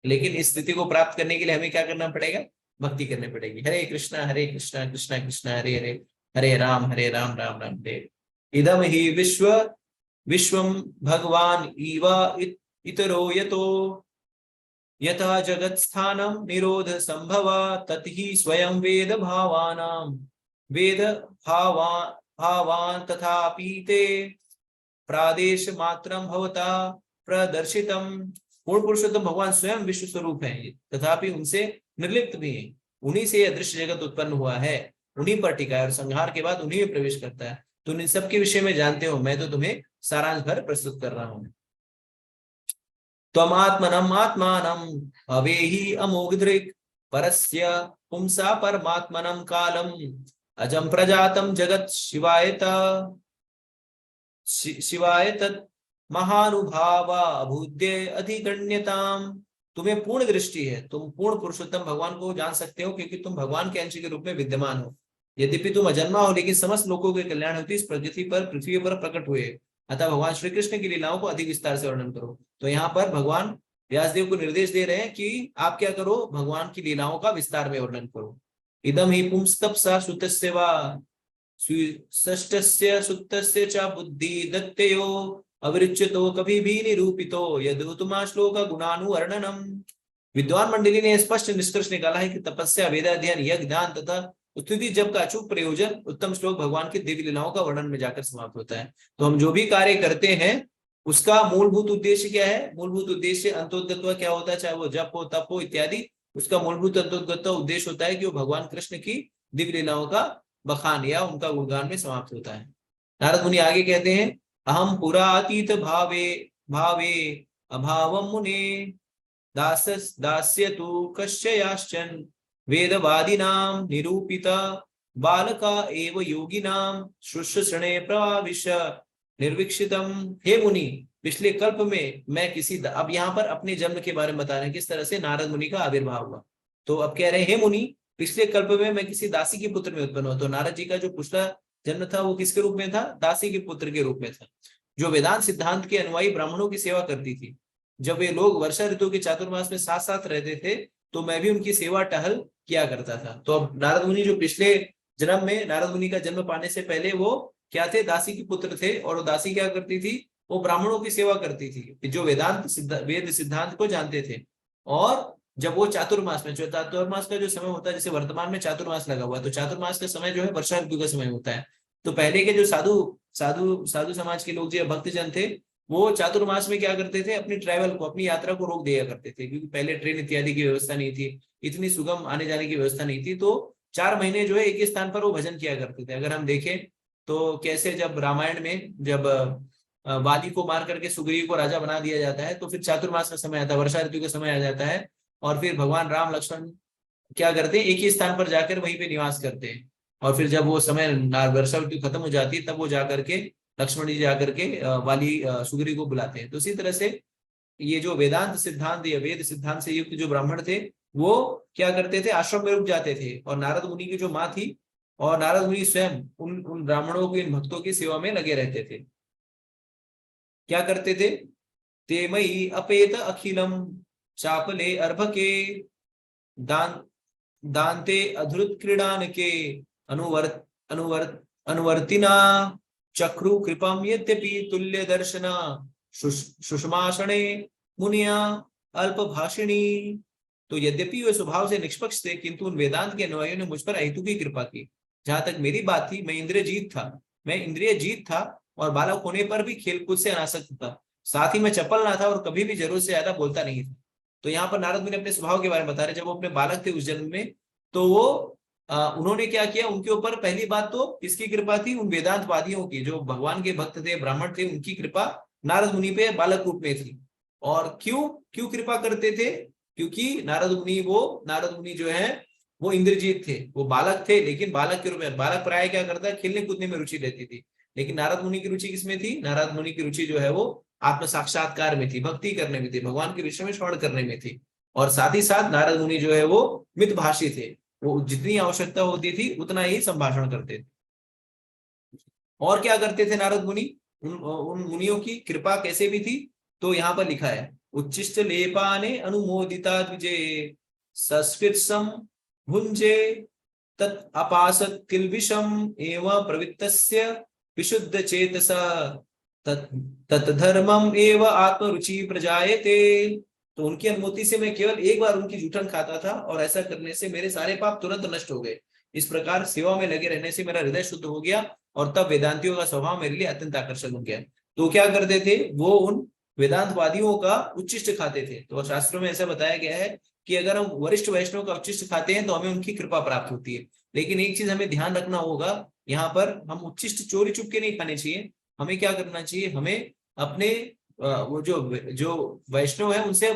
लेकिन इस स्थिति को प्राप्त करने के लिए हमें क्या करना पड़ेगा? भक्ति करनी पड़ेगी। हरे कृष्णा कृष्णा कृष्णा हरे हरे, हरे राम राम राम हरे। इदम ही विश्वम भगवान इव इतरो यतो यथा जगत स्थानम निरोध संभव तत्हि स्वयं वेद भावानाम वेद भावान तथापि ते प्रादेश मात्रम भवता प्रदर्शितम। पूर्ण पुरुषोत्तम भगवान स्वयं विश्व स्वरूप है, तथापि उनसे निर्लिप्त भी है। उन्हीं से यह दृश्य जगत उत्पन्न हुआ है, उन्हीं पर टिका है और संहार के बाद उन्हीं में प्रवेश करता है। तुम इन सबके विषय में जानते हो, मैं तो तुम्हें सारांश भर प्रस्तुत कर रहा हूं। त्वमात्मनम् आत्मानम् अवेहि अमोघदृक् परस्य पुंसा परमात्मनं कालम् अजं प्रजातं जगत् शिवाय तत् महानुभाव अभूद्य अधिगण्यताम। तुम्हें पूर्ण दृष्टि है, तुम पूर्ण पुरुषोत्तम भगवान को जान सकते हो, क्योंकि तुम भगवान के अंश के रूप में विद्यमान हो। यद्यपि तुम अजन्मा हो, लेकिन समस्त लोगों के कल्याण हेतु इस पृथ्वी पर प्रकट हुए। अतः भगवान श्री कृष्ण की लीलाओं को अधिक विस्तार से वर्णन करो। तो यहाँ पर भगवान व्यासदेव को निर्देश दे रहे हैं कि आप क्या करो, भगवान की लीलाओं का विस्तार में वर्णन करो। इदम ही पुंस्तप्सा सुतस्य वा षष्ठस्य सुतस्य च बुद्धि दत्तयो अविरुच्यतो कभी भी निरूपितो यदुतमा श्लोक गुणानुवर्णनम। विद्वान मंडली ने स्पष्ट निष्कर्ष निकाला है कि तपस्या, वेदाध्ययन, यज्ञ, दान तथा स्तुति जब का अचूक प्रयोजन उत्तम श्लोक भगवान की दिव्य लीलाओं का वर्णन में जाकर समाप्त होता है। तो हम जो भी कार्य करते हैं उसका मूलभूत उद्देश्य क्या है? मूलभूत उद्देश्य अंतोद्गत्व क्या होता है, चाहे वो जप हो, तप हो इत्यादि, उसका मूलभूत अंतोद्गत्व उद्देश्य होता है कि वो भगवान कृष्ण की दिव्य लीलाओं का बखान या उनका गुणगान में समाप्त होता है। नारद मुनि आगे कहते हैं, अहम पुरातीत भावे भावे अभावम मुने दास्यतु कश्चयाश्चन वेदवादिनां निरूपिता बालका एव योगिनां शुश्रूषणे प्रविश निर्विक्षितम। हे मुनि, पिछले कल्प में मैं किसी अब यहाँ पर अपने जन्म के बारे में बता रहे हैं, किस तरह से नारद मुनि का आविर्भाव हुआ। तो अब कह रहे हैं, हे मुनि, पिछले कल्प में मैं किसी दासी के पुत्र में उत्पन्न हुआ। तो नारद जी का जो पिछला जन्म था वो किसके रूप में था? दासी के पुत्र के रूप में था, जो वेदांत सिद्धांत के अनुयायी ब्राह्मणों की सेवा करती थी। जब वे लोग वर्षा ऋतु के चातुर्मास में साथ साथ रहते थे तो मैं भी उनकी सेवा टहल किया करता था। तो अब नारद मुनि जो पिछले जन्म में, नारद मुनि का जन्म पाने से पहले वो क्या थे? दासी के पुत्र थे। और वो दासी क्या करती थी? वो ब्राह्मणों की सेवा करती थी, जो वेद सिद्धांत को जानते थे। और जब वो चातुर्मास में, जो चातुर्मास का जो समय होता है, जैसे वर्तमान में चातुर्मास लगा हुआ है, तो चातुर्मास का समय जो है वर्षा ऋतु का समय होता है। तो पहले के जो साधु समाज के लोग, जो भक्त जन थे, वो चातुर्मास में क्या करते थे? अपनी ट्रैवल को, अपनी यात्रा को रोक दिया करते थे, क्योंकि पहले ट्रेन इत्यादि की व्यवस्था नहीं थी, इतनी सुगम आने जाने की व्यवस्था नहीं थी। तो 4 महीने जो है एक ही स्थान पर वो भजन किया करते थे। अगर हम देखें तो कैसे जब रामायण में जब वाली को मार करके सुग्रीव को राजा बना दिया जाता है, तो फिर चातुर्मास का समय आता है, वर्षा ऋतु का समय आ जाता है, और फिर भगवान राम लक्ष्मण क्या करते हैं? एक ही स्थान पर जाकर वहीं पे निवास करते हैं। और फिर जब वो समय वर्षा ऋतु खत्म हो जाती है, तब वो जाकर के लक्ष्मण जी जाकर के वाली सुग्रीव को बुलाते हैं। तो इसी तरह से ये जो वेदांत सिद्धांत या वेद सिद्धांत से युक्त जो ब्राह्मण थे, वो क्या करते थे? आश्रम में रुक जाते थे। और नारद मुनि की जो माँ थी, और नारद मुनि स्वयं उन ब्राह्मणों की, इन भक्तों की सेवा में लगे रहते थे। क्या करते थे? ते मई अपेत अखिलम चापले अर्भके दान दान्ते अधृत क्रीडान के अनुवर्तिना चक्रु कृपम यद्यपि तुल्य दर्शन सुषमाषणे मुनिया अल्प भाषिणी। तो यद्यपि वे स्वभाव से निष्पक्ष थे, किंतु उन वेदांत के अनुयायियों ने मुझ पर अहेतु की कृपा की। जहां तक मेरी बात थी, मैं इंद्रिय जीत था और बालक होने पर भी खेलकूद से अनासक्त था। साथ ही मैं चपल ना था और कभी भी जरूरत से ज्यादा बोलता नहीं था। तो यहाँ पर नारद मुनि अपने स्वभाव के बारे में बता रहे। जब वो अपने बालक थे उस जन्म में, तो वो उन्होंने क्या किया? उनके ऊपर पहली बात तो किसकी कृपा थी? उन वेदांतवादियों की, जो भगवान के भक्त थे, ब्राह्मण थे, उनकी कृपा नारद मुनि पे बालक रूप में थी। और क्यों कृपा करते थे? क्योंकि नारद मुनि जो है वो इंद्रजीत थे, वो बालक थे, लेकिन बालक के रूप में, बालक प्राय क्या करता है? खेलने कूदने में रुचि रहती थी। लेकिन नारद मुनि की रुचि किसमें थी? नारद मुनि की रुचि जो है वो आत्म साक्षात्कार में थी, भक्ति करने में थी, भगवान के विषय में श्रवण करने में थी। और साथ ही साथ नारद मुनि जो है वो मितभाषी थे, वो जितनी आवश्यकता होती थी उतना ही संभाषण करते थे। और क्या करते थे नारद मुनि, उन मुनियों की कृपा कैसे भी थी, तो यहाँ पर लिखा है उच्चिष्ट लेपाने अनुमोदिता द्विजे संस्कृतसम भुंजे तत् अपासत किल्बिषम एवं प्रवृत्तस्य विशुद्ध चेतसा तत् धर्मम एव आत्मरुचि प्रजायते। तो उनकी अनुमति से मैं केवल एक बार उनकी जूठन खाता था और ऐसा करने से मेरे सारे पाप तुरंत नष्ट हो गए। इस प्रकार सेवा में लगे रहने से मेरा हृदय शुद्ध हो गया और तब वेदांतियों का स्वभाव मेरे लिए अत्यंत आकर्षक बन गया। तो क्या करते थे वो, उन वेदांतवादियों का उच्चिष्ट खाते थे। तो शास्त्रों में ऐसा बताया गया है कि अगर हम वरिष्ठ वैष्णव का उच्चिष्ट खाते हैं तो हमें उनकी कृपा प्राप्त होती है। लेकिन एक चीज हमें ध्यान रखना होगा, यहाँ पर हम उच्चिष्ट चोरी चुपके नहीं खाने चाहिए। हमें क्या करना चाहिए, हमें अपने वो जो वैष्णव है उनसे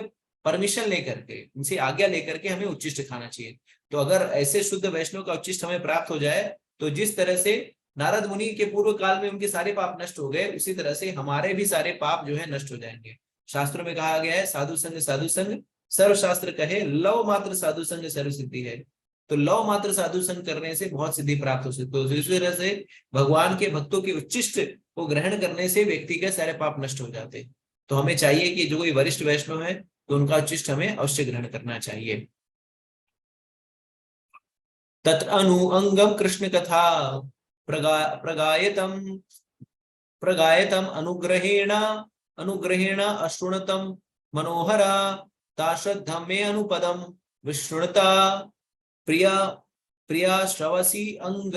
परमिशन लेकर के, उनसे आज्ञा लेकर के हमें उच्चिष्ट खाना चाहिए। तो अगर ऐसे शुद्ध वैष्णव का उच्चिष्ट हमें प्राप्त हो जाए तो जिस तरह से नारद मुनि के पूर्व काल में उनके सारे पाप नष्ट हो गए, उसी तरह से हमारे भी सारे पाप जो है नष्ट हो जाएंगे। शास्त्रों में कहा गया है साधु संग सर्वशास्त्र कहे, लव मात्र साधु संग सर्व सिद्धि है। तो लव मात्र साधु संग करने से बहुत सिद्धि प्राप्त हो सकती है। तो इस तरह से भगवान के भक्तों के उच्चिष्ट को ग्रहण करने से व्यक्ति के सारे पाप नष्ट हो जाते हैं। तो हमें चाहिए कि जो कोई वरिष्ठ वैष्णव है तो उनका उच्चिष्ट हमें अवश्य ग्रहण करना चाहिए। तत्र अनु अंगम कृष्ण कथा प्रगायतम प्रगायतम अनुग्रहेण अश्रुणतम मनोहरा ताश्रद्धम्मे अनुपदम विश्रुणता प्रिया प्रिया श्रवसी अंग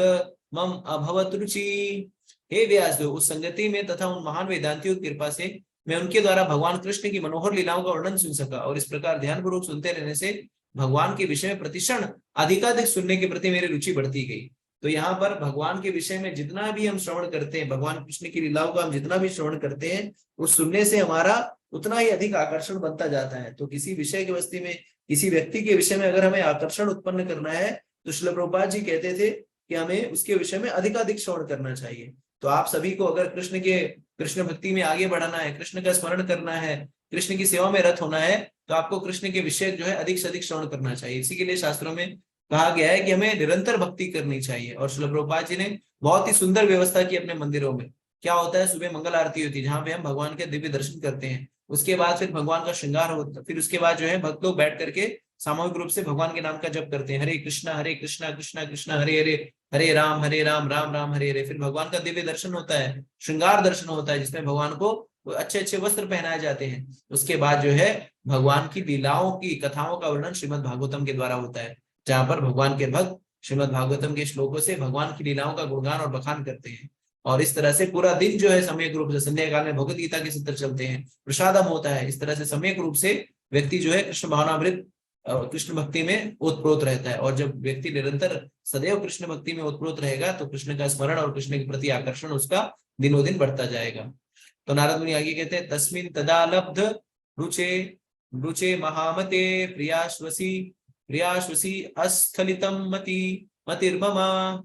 मम अभवत रुचि। हे व्यासदेव, उस संगति में तथा उन महान वेदांतियों की कृपा से मैं उनके द्वारा भगवान कृष्ण की मनोहर लीलाओं का वर्णन सुन सका और इस प्रकार ध्यानपूर्वक सुनते रहने से भगवान के विषय में प्रतिक्षण अधिकाधिक सुनने के प्रति मेरी रुचि बढ़ती गई। तो यहाँ पर भगवान के विषय में जितना भी हम श्रवण करते हैं, भगवान कृष्ण की लीलाओं का हम जितना भी श्रवण करते हैं, उस सुनने से हमारा उतना ही अधिक आकर्षण बनता जाता है। तो किसी विषय की वस्तु में, किसी व्यक्ति के विषय में अगर हमें आकर्षण उत्पन्न करना है तो श्रील प्रभुपाद जी कहते थे कि हमें उसके विषय में अधिकाधिक श्रवण करना चाहिए। तो आप सभी को अगर कृष्ण भक्ति में आगे बढ़ाना है, कृष्ण का स्मरण करना है, कृष्ण की सेवा में रत होना है, तो आपको कृष्ण के विषय जो है अधिक से अधिक श्रवण करना चाहिए। इसी के लिए शास्त्रों में कहा गया है कि हमें निरंतर भक्ति करनी चाहिए। और श्रील प्रभुपाद जी ने बहुत ही सुंदर व्यवस्था की अपने मंदिरों में। क्या होता है, सुबह मंगल आरती होती है जहाँ पे हम भगवान के दिव्य दर्शन करते हैं, उसके बाद फिर भगवान का श्रृंगार होता है, फिर उसके बाद जो है भक्त लोग बैठ करके सामूहिक रूप से भगवान के नाम का जप करते हैं, हरे कृष्णा कृष्णा कृष्णा हरे हरे, हरे राम राम राम हरे हरे। फिर भगवान का दिव्य दर्शन होता है, श्रृंगार दर्शन होता है जिसमें भगवान को अच्छे अच्छे वस्त्र पहनाए जाते हैं। उसके बाद जो है भगवान की लीलाओं की कथाओं का वर्णन श्रीमद् भागवतम के द्वारा होता है, जहाँ पर भगवान के भक्त श्रीमद् भागवतम के श्लोकों से भगवान की लीलाओं का गुणगान और बखान करते हैं। और इस तरह से पूरा दिन जो है सम्यक रूप से संध्या काल में भगवत गीता के सत्र चलते हैं, प्रसादम होता है। इस तरह से सम्यक रूप से व्यक्ति जो है कृष्ण भावनामृत कृष्ण भक्ति में ओतप्रोत रहता है। और जब व्यक्ति निरंतर सदैव कृष्ण भक्ति में ओतप्रोत रहेगा तो कृष्ण का स्मरण और कृष्ण के प्रति आकर्षण उसका दिनों दिन बढ़ता जाएगा। तो नारद मुनि आगे कहते हैं, तस्मिन् तदा लब्ध रुचे रुचे महामते प्रियाश्वसी अस्खलितम मतिर्ममा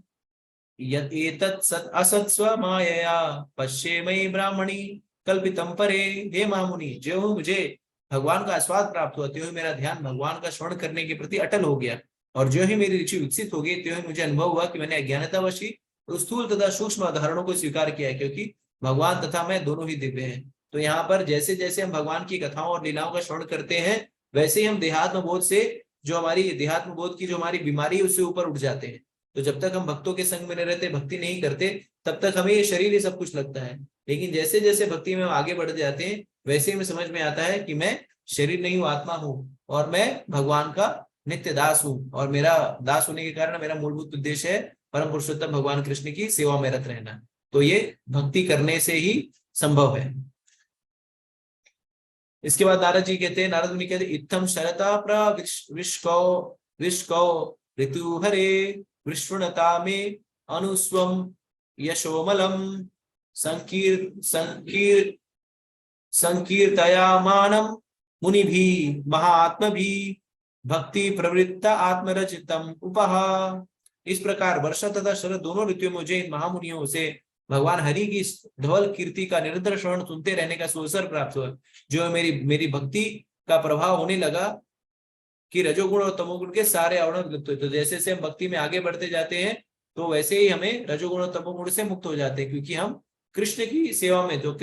यत् असत्स्व मायया पश्येमयि ब्राह्मणी कल्पितम परे। हे महामुनि, जो मुझे भगवान का आस्वाद प्राप्त हुआ, त्यों ही मेरा ध्यान भगवान का श्रवण करने के प्रति अटल हो गया, और जो ही मेरी रुचि विकसित हो गई, त्यों ही मुझे अनुभव हुआ कि मैंने अज्ञानतावशी स्थूल तथा सूक्ष्म उदाहरणों को स्वीकार किया है, क्योंकि भगवान तथा मैं दोनों ही दिव्य हैं। तो यहाँ पर जैसे जैसे हम भगवान की कथाओं और लीलाओं का श्रवण करते हैं, वैसे ही हम देहात्म बोध से, जो हमारी देहात्म बोध की जो हमारी बीमारी है, उससे ऊपर उठ जाते हैं। तो जब तक हम भक्तों के संग में नहीं रहते, भक्ति नहीं करते, तब तक हमें ये शरीर ही सब कुछ लगता है। लेकिन जैसे जैसे भक्ति में आगे बढ़ जाते हैं, वैसे ही हमें समझ में आता है कि मैं शरीर नहीं हूँ, आत्मा हूँ, और मैं भगवान का नित्य दास हूँ। और मेरा दास होने के कारण मेरा मूलभूत उद्देश्य है परम पुरुषोत्तम भगवान कृष्ण की सेवा में रत रहना। तो ये भक्ति करने से ही संभव है। इसके बाद नारद जी कहते हैं, नारद मुनि कहते हैं, इत्थम शरता विष्कौ ऋतु हरे विष्णुता में अनुस्वम यशोमलम संकीर्तयामानम मुनि भी महात्म भी भक्ति प्रवृत्ता आत्मरचितम उपहा। इस प्रकार वर्षा तथा शरद दोनों ऋतुओं में मुझे इन महामुनियों से भगवान हरि की धवल कीर्ति का निरंतर श्रवण सुनते रहने का सुअवसर प्राप्त हुआ, जो मेरी भक्ति का प्रभाव होने लगा कि रजोगुण और तमोगुण के सारे आवरण लुप्त हुए। तो जैसे से हम भक्ति में आगे बढ़ते जाते हैं, तो वैसे ही हमें रजोगुण और तमोगुण से मुक्त हो जाते हैं, क्योंकि हम कृष्ण की सेवा में, जो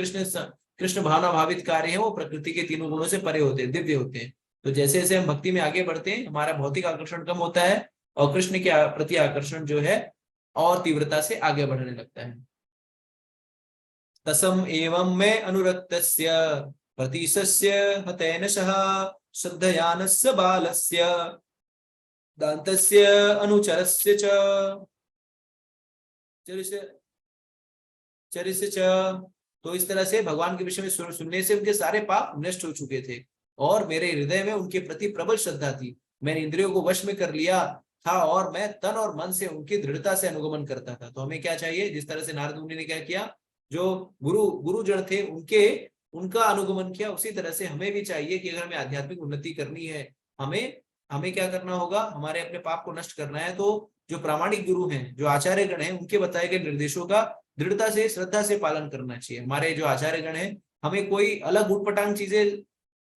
कृष्ण भावना भावित कार्य है, वो प्रकृति के तीनों गुणों से परे होते हैं, दिव्य होते हैं। तो जैसे जैसे हम भक्ति में आगे बढ़ते हैं, हमारा भौतिक आकर्षण कम होता है और कृष्ण के प्रति आकर्षण जो है और तीव्रता से आगे बढ़ने लगता है। तसम एवं में अनुरक्तस्य प्रतिशस्य हतेन सह श्रद्धयानस्य बालस्य दान्तस्य अनुचरस्य चरिस्य च। तो इस तरह से भगवान के विषय में सुनने से उनके सारे पाप नष्ट हो चुके थे और मेरे हृदय में उनके प्रति प्रबल श्रद्धा थी। मैंने इंद्रियों को वश में कर लिया था और मैं तन और मन से उनकी दृढ़ता से अनुगमन करता था। तो हमें क्या चाहिए, जिस तरह से नारद मुनि ने क्या किया, जो गुरुजन थे उनका अनुगमन किया, उसी तरह से हमें भी चाहिए कि अगर हमें आध्यात्मिक उन्नति करनी है, हमें हमें क्या करना होगा, हमारे अपने पाप को नष्ट करना है। तो जो प्रामाणिक गुरु हैं, जो आचार्य गण हैं, उनके बताए गए निर्देशों का दृढ़ता से श्रद्धा से पालन करना चाहिए। हमारे जो आचार्य गण हैं हमें कोई अलग उटपटांग चीजें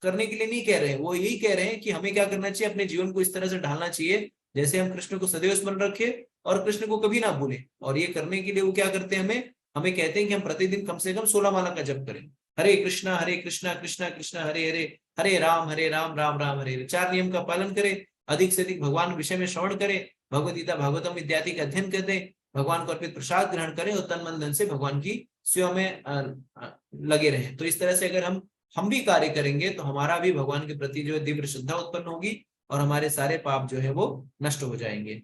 करने के लिए नहीं कह रहे हैं, वो यही कह रहे हैं कि हमें क्या करना चाहिए, अपने जीवन को इस तरह से ढालना चाहिए जैसे हम कृष्ण को सदैव स्मरण रखें और कृष्ण को कभी ना भूलें। और ये करने के लिए वो क्या करते हैं, हमें कहते हैं कि हम प्रतिदिन कम से कम 16 माला का जप करें। हरे कृष्णा कृष्णा कृष्णा हरे हरे, हरे राम राम राम हरे हरे। 4 नियम का पालन करें, अधिक से अधिक भगवान विषय में श्रवण करें, भगवद गीता भागवतम इत्यादि का अध्ययन करें, भगवान को अर्पित प्रसाद ग्रहण करें और तन मन धन से भगवान की सेवा में लगे रहें। तो इस तरह से अगर हम भी कार्य करेंगे तो हमारा भी भगवान के प्रति जो है दिव्य श्रद्धा उत्पन्न होगी और हमारे सारे पाप जो है वो नष्ट हो जाएंगे।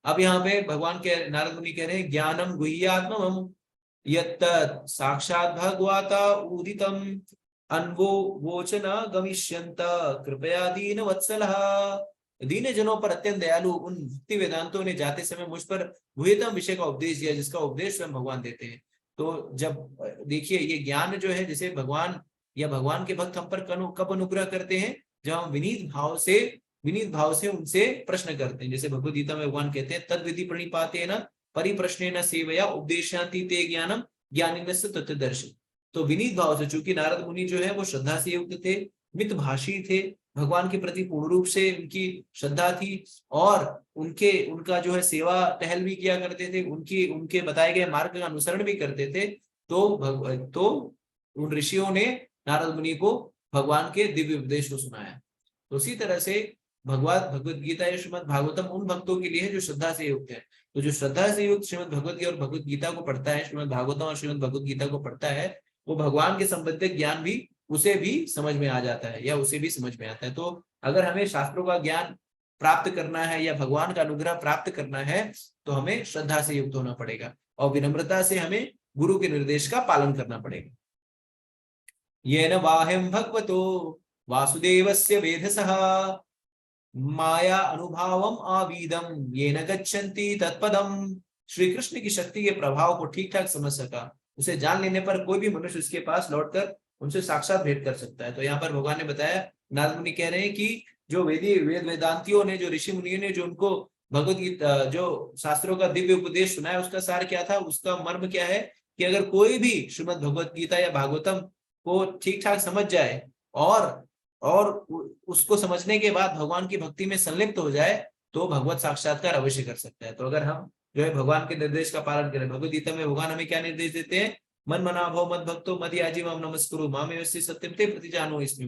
अब यहाँ पे भगवान के नारद मुनि कह रहे हैं, ज्ञानम गुह्यात्मम यत् साक्षात् भगवता उदितम अन्वो वोचन गमिष्यन्त कृपया दीन वत्सलः। दीन जनों पर अत्यंत दयालु उन भक्ति वेदांतों ने जाते समय मुझ पर गुह्यतम विषय का उपदेश दिया, जिसका उपदेश स्वयं भगवान देते हैं। तो जब देखिए ये ज्ञान जो है, जैसे भगवान या भगवान के भक्त हम पर कब अनुग्रह करते हैं, जब हम विनीत भाव से उनसे प्रश्न करते हैं। जैसे भगवद गीता में भगवान कहते हैं, तद विधि प्रणिपाते न परिप्रश्नेन सेवया उपदेशान्ति ते ज्ञानम ज्ञानिनस्य तत्त्वदर्शी। तो विनीत भाव से, चूंकि नारद मुनि जो है वो श्रद्धा से युक्त थे, मितभाषी थे, भगवान के प्रति पूर्ण रूप से उनकी श्रद्धा थी और उनका जो है सेवा टहल भी किया करते थे, उनके बताए गए मार्ग का अनुसरण भी करते थे। तो उन ऋषियों ने नारद मुनि को भगवान के दिव्य उपदेश को सुनाया। तो उसी तरह से भगवद गीता या श्रीमद भागवतम उन भक्तों के लिए है जो श्रद्धा से युक्त है। तो जो श्रद्धा से युक्त श्रीमद भगवद गीता और भगवद गीता को पढ़ता है, श्रीमद भागवतम और श्रीमद भगवद गीता को पढ़ता है, वो भगवान के संबंधित ज्ञान भी उसे भी समझ में आ जाता है या उसे भी समझ में आता है। तो अगर हमें शास्त्रों का ज्ञान प्राप्त करना है या भगवान का अनुग्रह प्राप्त करना है तो हमें श्रद्धा से युक्त होना पड़ेगा और विनम्रता से हमें गुरु के निर्देश का पालन करना पड़ेगा। येन वाह्यं भगवतो वासुदेवस्य वेधसः माया अनुभावम आवीदम येन गच्छन्ति तत्पदम। श्री कृष्ण की शक्ति के प्रभाव को ठीक ठाक समझ सका, उसे जान लेने पर कोई भी मनुष्य उसके पास लौटकर उनसे साक्षात भेंट कर सकता है। तो यहाँ पर भगवान ने बताया, नारद मुनि कह रहे हैं कि जो वेदांतियों ने, जो ऋषि मुनियों ने जो उनको भगवत गीता जो शास्त्रों का दिव्य उपदेश सुनाया, उसका सार क्या था, उसका मर्म क्या है कि अगर कोई भी श्रीमद भगवत गीता या भागवतम को ठीक ठाक समझ जाए और उसको समझने के बाद भगवान की भक्ति में संलिप्त हो जाए तो भगवत साक्षात्कार अवश्य कर सकता है। तो अगर हम जो है भगवान के निर्देश का पालन करें, भगवत गीता में भगवान हमें क्या निर्देश देते हैं, मन मना भव मद भक्तो मद याजी मम नमस्कुरु मामेवस्य सत्यम ते प्रतिजानो अस्मि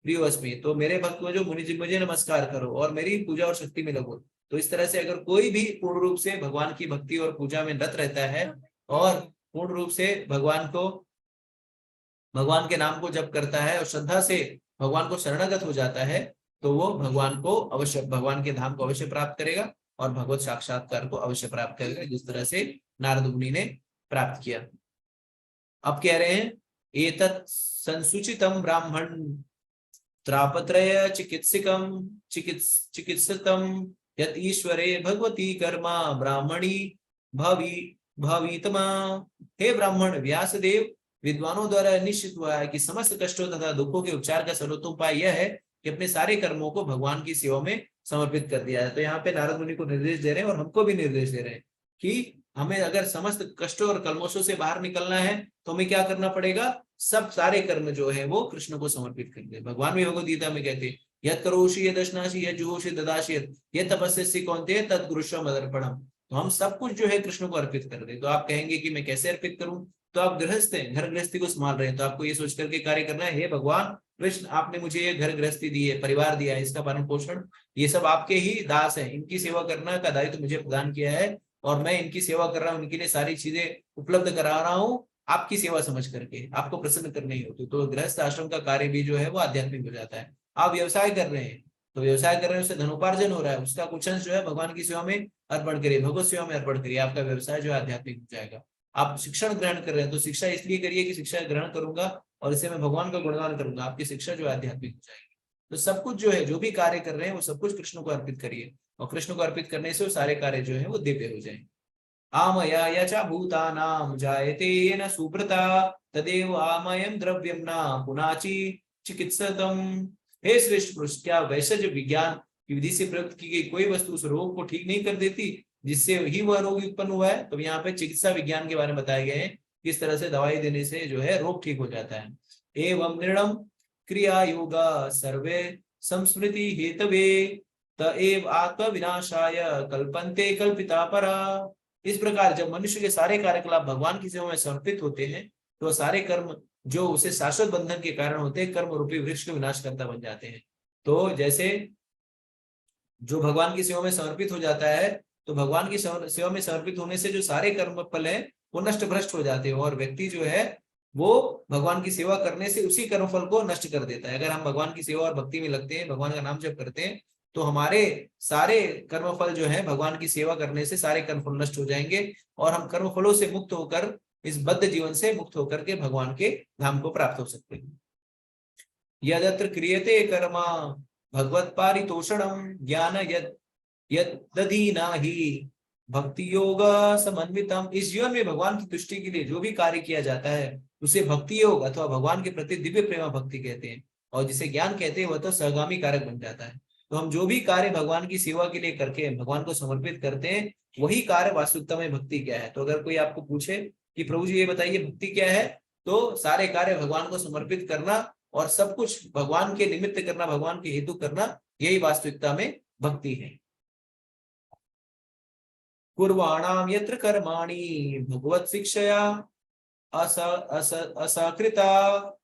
प्रियो अस्मि। तो मेरे भक्त को जो मुनि जी, मुझे नमस्कार करो और मेरी पूजा और शक्ति में लगो। तो इस तरह से अगर कोई भी पूर्ण रूप से भगवान की भक्ति और पूजा में रत रहता है और पूर्ण रूप से भगवान के नाम को जप करता है और श्रद्धा से भगवान को शरणागत हो जाता है, तो वो भगवान के धाम को अवश्य प्राप्त करेगा और भगवत साक्षात्कार को अवश्य प्राप्त करेगा, जिस तरह से नारद मुनि ने प्राप्त किया। अब कह रहे हैं, एतत् संसुचितम ब्राह्मण त्रापत्रय चिकित्सितम यत् ईश्वरे भगवती कर्मा ब्राह्मणी भवितमा। हे ब्राह्मण, व्यासदेव विद्वानों द्वारा निश्चित हुआ है कि समस्त कष्टों तथा दुखों के उपचार का सर्वोत्तम उपाय यह है कि अपने सारे कर्मों को भगवान की सेवा में समर्पित कर दिया है। तो यहाँ पे नारद मुनि को निर्देश दे रहे हैं और हमको भी निर्देश दे रहे हैं कि हमें अगर समस्त कष्टों और कल्मशों से बाहर निकलना है तो हमें क्या करना पड़ेगा, सब सारे कर्म जो है वो कृष्ण को समर्पित कर दे। भगवान भी भगवद गीता में कहते हैं, यत् करोषि यत् अश्नासि यत् जुहोषि ददासि यत् तपस्यसि कौन्तेय तत् कुरुष्व मदर्पणम्। तो हम सब कुछ जो है कृष्ण को अर्पित कर दे। तो आप कहेंगे कि मैं कैसे अर्पित करूं? तो आप गृहस्थ हैं, घर गृहस्थी को संभाल रहे हैं, तो आपको ये सोच करके कार्य करना है, हे भगवान कृष्ण, आपने मुझे ये घर गृहस्थी दी है, परिवार दिया है, इसका पालन पोषण ये सब आपके ही दास है, इनकी सेवा करना का दायित्व मुझे प्रदान किया है और मैं इनकी सेवा कर रहा हूँ, इनके लिए सारी चीजें उपलब्ध करा रहा हूँ आपकी सेवा समझ करके, आपको प्रसन्न करने ही होती। तो गृहस्थ आश्रम का कार्य भी जो है वो आध्यात्मिक हो जाता है। आप व्यवसाय कर रहे हैं, तो व्यवसाय कर रहे हैं, उससे धनोपार्जन हो रहा है, उसका कुछ अंश जो है भगवान की सेवा में अर्पण करिए, भगवत सेवा में अर्पण करिए, आपका व्यवसाय जो है आध्यात्मिक हो जाएगा। आप शिक्षण ग्रहण कर रहे हैं, तो शिक्षा इसलिए करिए कि शिक्षा ग्रहण करूंगा और इससे मैं भगवान का गुणगान करूंगा, आपकी शिक्षा जो है आध्यात्मिक हो जाएगी। तो सब कुछ जो है, जो भी कार्य कर रहे हैं वो सब कुछ कृष्ण को अर्पित करिए, और कृष्ण को अर्पित करने से वो सारे कार्य जो है वो दिव्य हो जाएंगे। आमया यचा भूतानां जायते येन सुब्रता तदेव आमयम द्रव्यम न पुनाची चिकित्सतम। हे श्रेष्ठ पुरुष, क्या वैसे विज्ञान की विधि से प्रयुक्त की गई कोई वस्तु उस रोग को ठीक नहीं कर देती जिससे ही वह रोग उत्पन्न हुआ है? तो यहाँ पे चिकित्सा विज्ञान के बारे में बताया गया है, किस तरह से दवाई देने से जो है रोग ठीक हो जाता है। एवं निर्णम क्रिया योगा सर्वे संस्मृति हेतवे तएव आत्म विनाशाय कल्पन्ते कल्पिता परा। इस प्रकार जब मनुष्य के सारे कार्यकलाप भगवान की सेवा में समर्पित होते हैं, तो सारे कर्म जो उसे शाश्वत बंधन के कारण होते हैं, कर्म रूपी वृक्ष के विनाश करता बन जाते हैं। तो जैसे जो भगवान की सेवा में समर्पित हो जाता है, तो भगवान की सेवा में समर्पित होने से जो सारे कर्म फल है वो नष्ट भ्रष्ट हो जाते हैं, और व्यक्ति जो है वो भगवान की सेवा करने से उसी कर्म फल को नष्ट कर देता है। अगर हम भगवान की सेवा और भक्ति में लगते हैं, भगवान का नाम जप करते हैं, तो हमारे सारे कर्म फल जो है भगवान की सेवा करने से सारे कर्म फल नष्ट हो जाएंगे, और हम कर्म फलों से मुक्त होकर, इस बद्ध जीवन से मुक्त होकर के भगवान के धाम को प्राप्त हो सकते हैं। यदत्र क्रियते कर्म भगवत पारितोषणम ज्ञान यदधीना ही भक्ति योग समन्वितम। इस जीवन में भगवान की तुष्टि के लिए जो भी कार्य किया जाता है उसे भक्ति योग अथवा भगवान के प्रति दिव्य प्रेम भक्ति कहते हैं, और जिसे ज्ञान कहते हैं वह तो सहगामी कारक बन जाता है। तो हम जो भी कार्य भगवान की सेवा के लिए करके भगवान को समर्पित करते हैं, वही कार्य वास्तविकता में भक्ति क्या है। तो अगर कोई आपको पूछे कि प्रभु जी ये बताइए भक्ति क्या है, तो सारे कार्य भगवान को समर्पित करना और सब कुछ भगवान के निमित्त करना, भगवान के हेतु करना, यही वास्तविकता में भक्ति है। कुर्वाणाम यत्र कर्माणि भगवत शिक्षया असकृता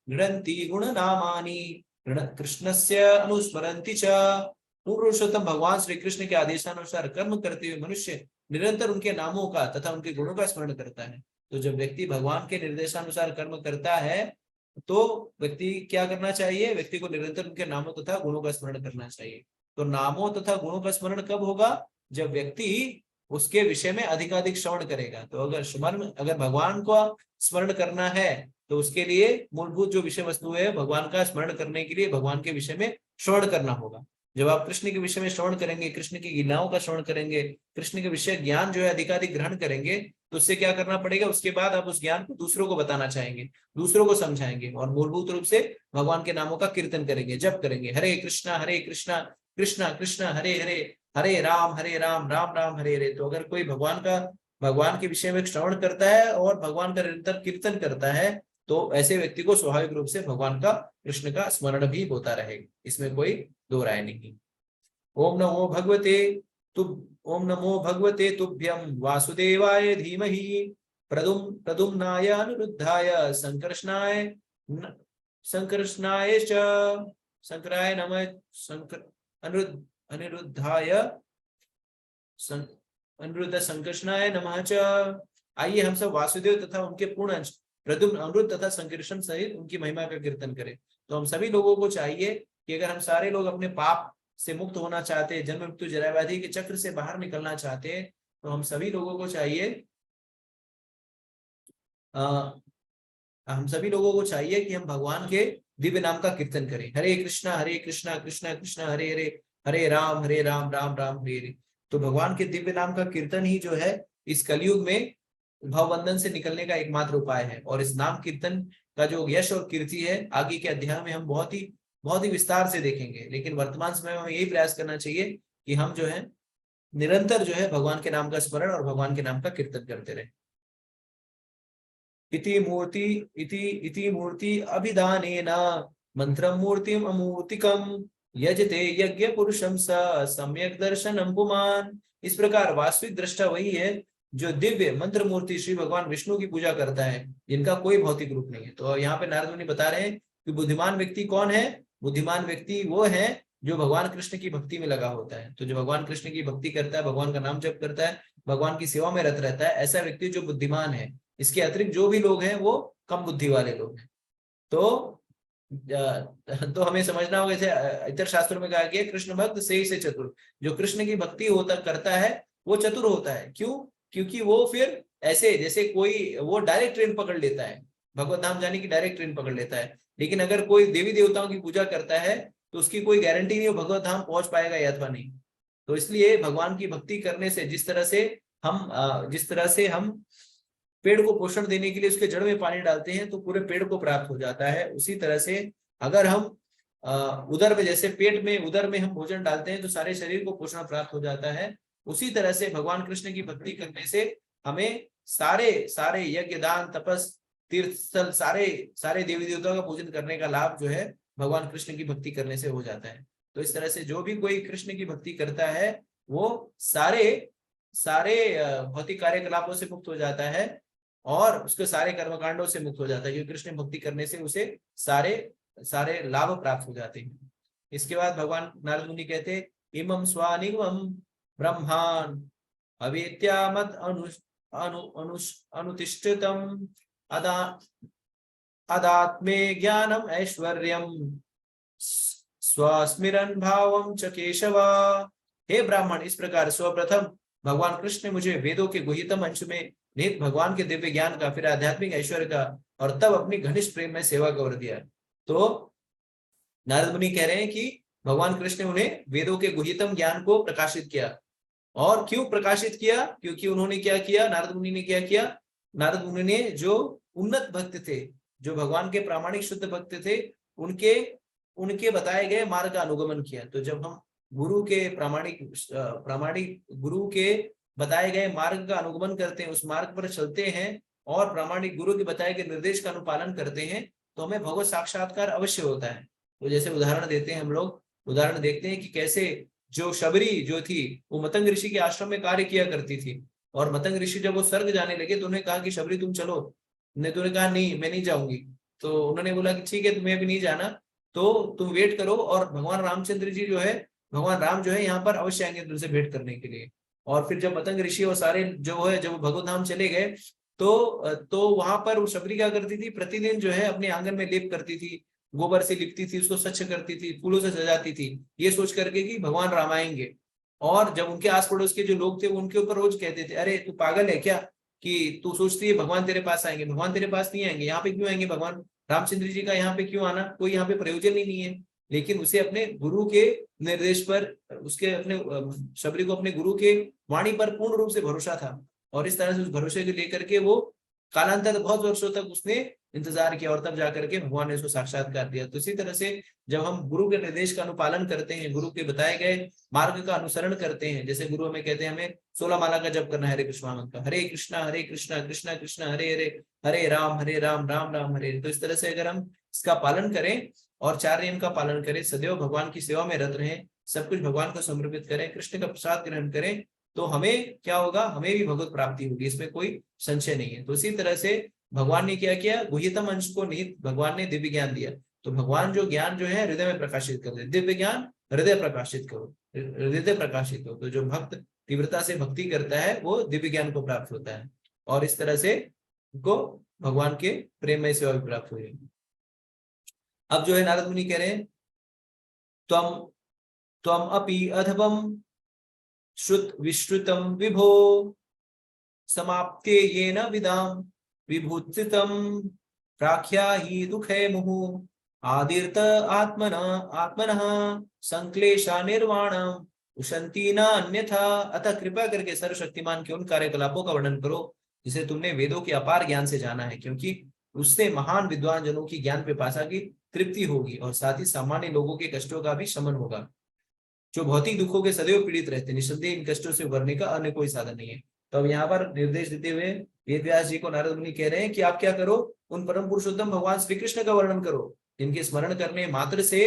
गृह्णन्ति गुणनामानि कृष्णस्य अनुस्मरन्ति च। पुरुषोत्तम भगवान श्री कृष्ण के आदेशानुसार कर्म करते हुए मनुष्य निरंतर उनके नामों का तथा उनके गुणों का स्मरण करता है। तो जब व्यक्ति भगवान के निर्देशानुसार कर्म करता है, तो व्यक्ति क्या करना चाहिए? व्यक्ति को निरंतर उनके नामों तथा गुणों का स्मरण करना चाहिए। तो नामों तथा गुणों का स्मरण कब होगा? जब व्यक्ति उसके विषय में अधिकाधिक श्रवण करेगा। तो अगर भगवान को स्मरण करना है, तो उसके लिए मूलभूत जो विषय वस्तु है, भगवान का स्मरण करने के लिए भगवान के विषय में श्रवण करना होगा। जब आप कृष्ण के विषय में श्रवण करेंगे, कृष्ण की लीलाओं का श्रवण करेंगे, कृष्ण के विषय ज्ञान जो है अधिकाधिक ग्रहण करेंगे, तो उससे क्या करना पड़ेगा? उसके बाद आप उस ज्ञान को दूसरों को बताना चाहेंगे, दूसरों को समझाएंगे, और मूलभूत रूप से भगवान के नामों का कीर्तन करेंगे, जप करेंगे, हरे कृष्णा कृष्णा कृष्णा हरे हरे, हरे राम राम राम हरे हरे। तो अगर कोई भगवान के विषय में श्रवण करता है और भगवान का निरंतर कीर्तन करता है, तो ऐसे व्यक्ति को स्वाभाविक रूप से भगवान का, कृष्ण का स्मरण भी होता रहेगा, इसमें कोई दो राय नहीं। ओम नमो भगवते तुभ्यं वासुदेवाय धीमहि प्रद्युम्नाय अनिरुद्धाय संकर्षणाय च शंकराय नमः अनिरुद्धाय अनिरुद्ध संकर्षणाय नमः च। आइए हम सब वासुदेव तथा उनके पूर्ण अंश प्रद्युम्न, अनिरुद्ध तथा संकर्षण सहित उनकी महिमा का कीर्तन करें। तो हम सभी लोगों को चाहिए कि अगर हम सारे लोग अपने पाप से मुक्त होना चाहते हैं, जन्म मृत्यु जरा व्याधि के चक्र से बाहर निकलना चाहते हैं, तो हम सभी लोगों को चाहिए कि हम भगवान के दिव्य नाम का कीर्तन करें। हरे कृष्णा कृष्णा कृष्णा हरे हरे, हरे राम राम राम हरे हरे। तो भगवान के दिव्य नाम का कीर्तन ही जो है इस कलयुग में भवबंधन से निकलने का एकमात्र उपाय है। और इस नाम कीर्तन का जो यश और कीर्ति है, आगे के अध्याय में हम बहुत ही विस्तार से देखेंगे। लेकिन वर्तमान समय में हमें यही प्रयास करना चाहिए कि हम जो है निरंतर जो है भगवान के नाम का स्मरण और भगवान के नाम का कीर्तन करते रहे। इति मूर्ति अभिधानेन मंत्रम मूर्तिम अमूर्तिकम यजते यज्ञ पुरुषम स सम्यक दर्शनम पुमान। इस प्रकार वास्तविक दृष्टा वही है जो दिव्य मंत्र मूर्ति श्री भगवान विष्णु की पूजा करता है, जिनका कोई भौतिक रूप नहीं है। तो यहाँ पे नारद मुनि बता रहे हैं कि बुद्धिमान व्यक्ति कौन है। बुद्धिमान व्यक्ति वो है जो भगवान कृष्ण की भक्ति में लगा होता है। तो जो भगवान कृष्ण की भक्ति करता है, भगवान का नाम जप करता है, भगवान की सेवा में रत रहता है, ऐसा व्यक्ति जो बुद्धिमान है। इसके अतिरिक्त जो भी लोग हैं वो कम बुद्धि वाले लोग हैं। तो हमें समझना होगा, जैसे इतर शास्त्रों में कहा गया कृष्ण भक्त से चतुर। जो कृष्ण की भक्ति होता करता है वो चतुर होता है। क्यों? क्योंकि वो फिर ऐसे जैसे कोई वो डायरेक्ट ट्रेन पकड़ लेता है, भगवत धाम जाने की डायरेक्ट ट्रेन पकड़ लेता है। लेकिन अगर कोई देवी देवताओं की पूजा करता है तो उसकी कोई गारंटी नहीं हो भगवत धाम पहुंच पाएगा या अथवा नहीं। तो इसलिए भगवान की भक्ति करने से जिस तरह से हम पेड़ को पोषण देने के लिए उसके जड़ में पानी डालते हैं तो पूरे पेड़ को प्राप्त हो जाता है, उसी तरह से अगर हम उदर में, जैसे पेट में उदर में हम भोजन डालते हैं तो सारे शरीर को पोषण प्राप्त हो जाता है। उसी तरह से भगवान कृष्ण की भक्ति करने से हमें सारे सारे यज्ञ दान तपस तीर्थ स्थल सारे देवी देवताओं का पूजन करने का लाभ जो है भगवान कृष्ण की भक्ति करने से हो जाता है। तो इस तरह से जो भी कोई कृष्ण की भक्ति करता है वो सारे भौतिक कार्यकलापों से मुक्त हो जाता है और उसके सारे कर्मकांडों से मुक्त हो जाता है, क्योंकि कृष्ण भक्ति करने से उसे सारे लाभ प्राप्त हो जाते हैं। इसके बाद भगवान नारद मुनि कहते इमं स्वानिगमं ब्रह्मान् अवेत्यामत अनुतिष्ठितम् अदात्मे ज्ञानम ऐश्वर्यम स्वस्मिरन भावम च केशव। हे ब्राह्मण, इस प्रकार सर्वप्रथम भगवान कृष्ण ने मुझे वेदों के गुह्यतम अंश में निहित भगवान के दिव्य ज्ञान का, फिर आध्यात्मिक ऐश्वर्य का और तब अपनी घनिष्ठ प्रेम में सेवा का वर दिया। तो नारद मुनि कह रहे हैं कि भगवान कृष्ण ने उन्हें वेदों के गुह्यतम ज्ञान को प्रकाशित किया। और क्यों प्रकाशित किया? क्योंकि उन्होंने क्या किया, नारद मुनि ने क्या किया, नारद मुनि ने जो उन्नत भक्त थे, जो भगवान के प्रामाणिक शुद्ध भक्त थे, उनके बताए गए मार्ग का अनुगमन किया। तो जब हम गुरु के प्रामाणिक गुरु के बताए गए मार्ग का अनुगमन करते हैं, उस मार्ग पर चलते हैं और प्रामाणिक गुरु के बताए गए निर्देश का अनुपालन करते हैं तो हमें भगवत साक्षात्कार अवश्य होता है। तो जैसे उदाहरण देते हैं, हम लोग उदाहरण देखते हैं कि कैसे जो शबरी जो थी वो मतंग ऋषि के आश्रम में कार्य किया करती थी, और मतंग ऋषि जब वो स्वर्ग जाने लगे तो उन्हें कहा कि शबरी तुम चलो। तूने कहा नहीं, मैं नहीं जाऊंगी। तो उन्होंने बोला कि ठीक है, तुम्हें अभी नहीं जाना, तो तुम वेट करो और भगवान रामचंद्र जी जो है, भगवान राम जो है यहाँ पर अवश्य आएंगे तुमसे भेंट करने के लिए। और फिर जब मतंग ऋषि और सारे जो है जब भगवत धाम चले गए तो वहां पर वो शबरी क्या करती थी, प्रतिदिन जो है अपने आंगन में लेप करती थी, गोबर से लिपती थी, उसको स्वच्छ करती थी, फूलों से सजाती थी, ये सोच करके कि भगवान राम आएंगे। और जब उनके आस पड़ोस के जो लोग थे वो उनके ऊपर रोज कहते थे, अरे तू पागल है क्या कि तू सोचती है भगवान तेरे पास आएंगे? भगवान तेरे पास नहीं आएंगे। यहाँ पे क्यों आएंगे भगवान रामचंद्र जी का? यहाँ पे क्यों आना? कोई यहाँ पे प्रयोजन ही नहीं है। लेकिन उसे अपने गुरु के निर्देश पर, उसके अपने शबरी को अपने गुरु के वाणी पर पूर्ण रूप से भरोसा था, और इस तरह से उस भरोसे को लेकर के वो कालांतर बहुत वर्षों तक उसने इंतजार किया और तब जाकर के भगवान ने उसको साक्षात्कार दिया। तो इसी तरह से जब हम गुरु के निर्देश का अनुपालन करते हैं, गुरु के बताए गए मार्ग का अनुसरण करते हैं, जैसे गुरु हमें कहते हैं हमें 16 माला का जप करना है हरे कृष्ण मंत्र का, हरे कृष्णा कृष्णा कृष्णा हरे हरे, हरे राम राम राम हरे। तो इस तरह से अगर हम इसका पालन करें और 4 नियम का पालन करें, सदैव भगवान की सेवा में रत रहें, सब कुछ भगवान को समर्पित करें, कृष्ण का प्रसाद ग्रहण करें, तो हमें क्या होगा, हमें भी भगवत प्राप्ति होगी, इसमें कोई संशय नहीं है। तो इसी तरह से भगवान ने क्या किया, गुह्यतम अंश को निहित भगवान ने दिव्य ज्ञान दिया। तो भगवान जो ज्ञान जो है हृदय में प्रकाशित कर दे, दिव्य ज्ञान हृदय प्रकाशित करो, हृदय प्रकाशित हो। तो जो भक्त तीव्रता से भक्ति करता है वो दिव्य ज्ञान को प्राप्त होता है, और इस तरह से उनको भगवान के प्रेम में सेवा भी प्राप्त हुई। अब जो है नारद मुनि कह रहे हैं, त्वम अपि अधवम श्रुत विश्रुतम विभो समाप्ते येन विदाम विभूतितम प्राख्याहि दुखे मुहुः आदिर्त आत्मनः संक्लेशा निर्वाणम उशंति न अन्यथा। अतः कृपा करके सर्वशक्तिमान के उन कार्यकलापों का वर्णन करो जिसे तुमने वेदों के अपार ज्ञान से जाना है, क्योंकि उससे महान विद्वान जनों की ज्ञान पिपासा की तृप्ति होगी और साथ ही सामान्य लोगों के कष्टों का भी शमन होगा। जो भौतिक दुखों के सदैव पीड़ित रहते हैं, निस्संदेह इन कष्टों से उभरने का अन्य कोई साधन नहीं है। तो अब यहाँ पर निर्देश देते हुए वेद व्यास जी को नारद मुनि कह रहे हैं कि आप क्या करो, उन परम पुरुषोत्तम भगवान श्री कृष्ण का वर्णन करो, जिनके स्मरण करने मात्र से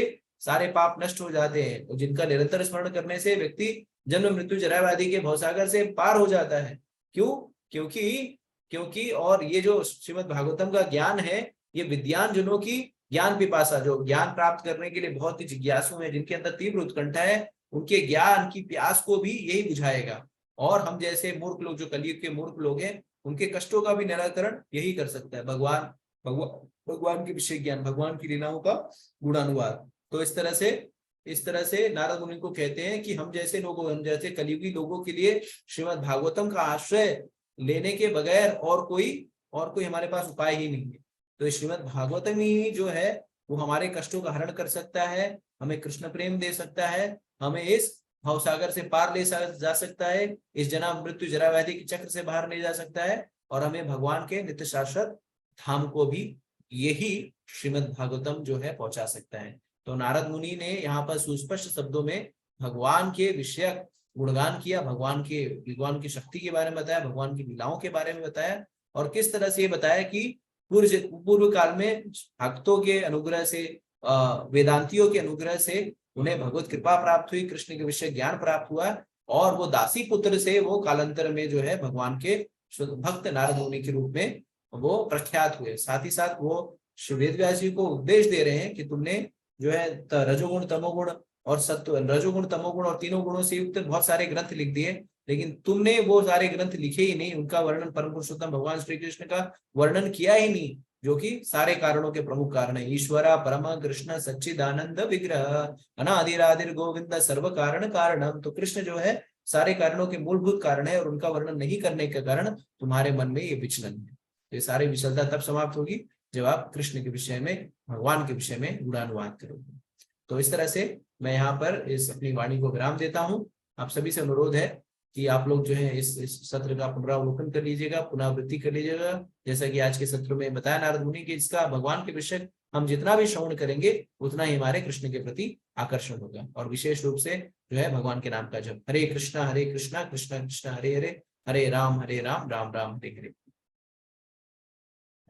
सारे पाप नष्ट हो जाते हैं, और जिनका निरंतर स्मरण करने से व्यक्ति जन्म मृत्यु जरा व्याधि के भवसागर से पार हो जाता है। क्यों? क्योंकि क्योंकि और ये जो श्रीमद् भागवतम का ज्ञान है, ये विद्वान जनों की ज्ञान पिपासा, जो ज्ञान प्राप्त करने के लिए बहुत ही जिज्ञासु है, जिनके अंदर तीव्र उत्कंठा है, उनके ज्ञान की प्यास को भी यही बुझाएगा। और हम जैसे मूर्ख लोग, जो कलयुग के मूर्ख लोग हैं, उनके कष्टों का भी निराकरण यही कर सकता है, भगवान भगवान के विषय ज्ञान, भगवान की लीलाओं का गुणानुवाद। तो इस तरह से नारद मुनि को कहते हैं कि हम जैसे लोगों, हम जैसे कलयुगी लोगों के लिए श्रीमद् भागवतम का आश्रय लेने के बगैर और कोई हमारे पास उपाय ही नहीं है। तो श्रीमद् भागवतम ही जो है वो हमारे कष्टों का हरण कर सकता है, हमें कृष्ण प्रेम दे सकता है, हमें इस भवसागर से पार ले जा सकता है, इस जन्म मृत्यु जरा व्याधि के चक्र से बाहर ले जा सकता है, और हमें भगवान के नित्य शाश्वत धाम को भी यही श्रीमद् भागवतम जो है पहुंचा सकता है। तो नारद मुनि ने यहाँ पर सुस्पष्ट शब्दों में भगवान के विषय गुणगान किया, भगवान की शक्ति के बारे में बताया, भगवान की लीलाओं के बारे में बताया, और किस तरह से ये बताया कि पूर्व काल में भक्तों के अनुग्रह से, वेदांतियों के अनुग्रह से उन्हें भगवत कृपा प्राप्त हुई, कृष्ण के विषय ज्ञान प्राप्त हुआ, और वो दासी पुत्र से वो कालांतर में जो है भगवान के भक्त नारद मुनि के रूप में वो प्रख्यात हुए। साथ ही साथ वो श्री वेद व्यास जी को उपदेश दे रहे हैं कि तुमने जो है रजोगुण तमोगुण और सत्व, रजोगुण तमोगुण और तीनों गुणों से युक्त बहुत सारे ग्रंथ लिख दिए, लेकिन तुमने वो सारे ग्रंथ लिखे ही नहीं, उनका वर्णन परम पुरुषोत्तम भगवान श्री कृष्ण का वर्णन किया ही नहीं, जो कि सारे कारणों के प्रमुख कारण है। ईश्वरा परम कृष्ण सच्चिदानंद विग्रह अनादिरादिर गोविंद सर्व कारण कारणम। तो कृष्ण जो है सारे कारणों के मूलभूत कारण है, और उनका वर्णन नहीं करने के कारण तुम्हारे मन में ये विचलन है। तो ये सारी विचलता तब समाप्त होगी जब आप कृष्ण के विषय में, भगवान के विषय में गुणानुवाद करोगे। तो इस तरह से मैं यहाँ पर इस अपनी वाणी को विराम देता हूँ। आप सभी से अनुरोध है कि आप लोग जो है इस सत्र का पुनरावलोकन कर लीजिएगा, पुनरावृत्ति कर लीजिएगा, जैसा कि आज के सत्र में बताया नारद मुनि कि इसका भगवान के विषय हम जितना भी श्रवण करेंगे उतना ही हमारे कृष्ण के प्रति आकर्षण होगा, और विशेष रूप से जो है भगवान के नाम का जप। हरे कृष्णा कृष्णा कृष्णा हरे हरे, हरे राम राम राम हरे हरे।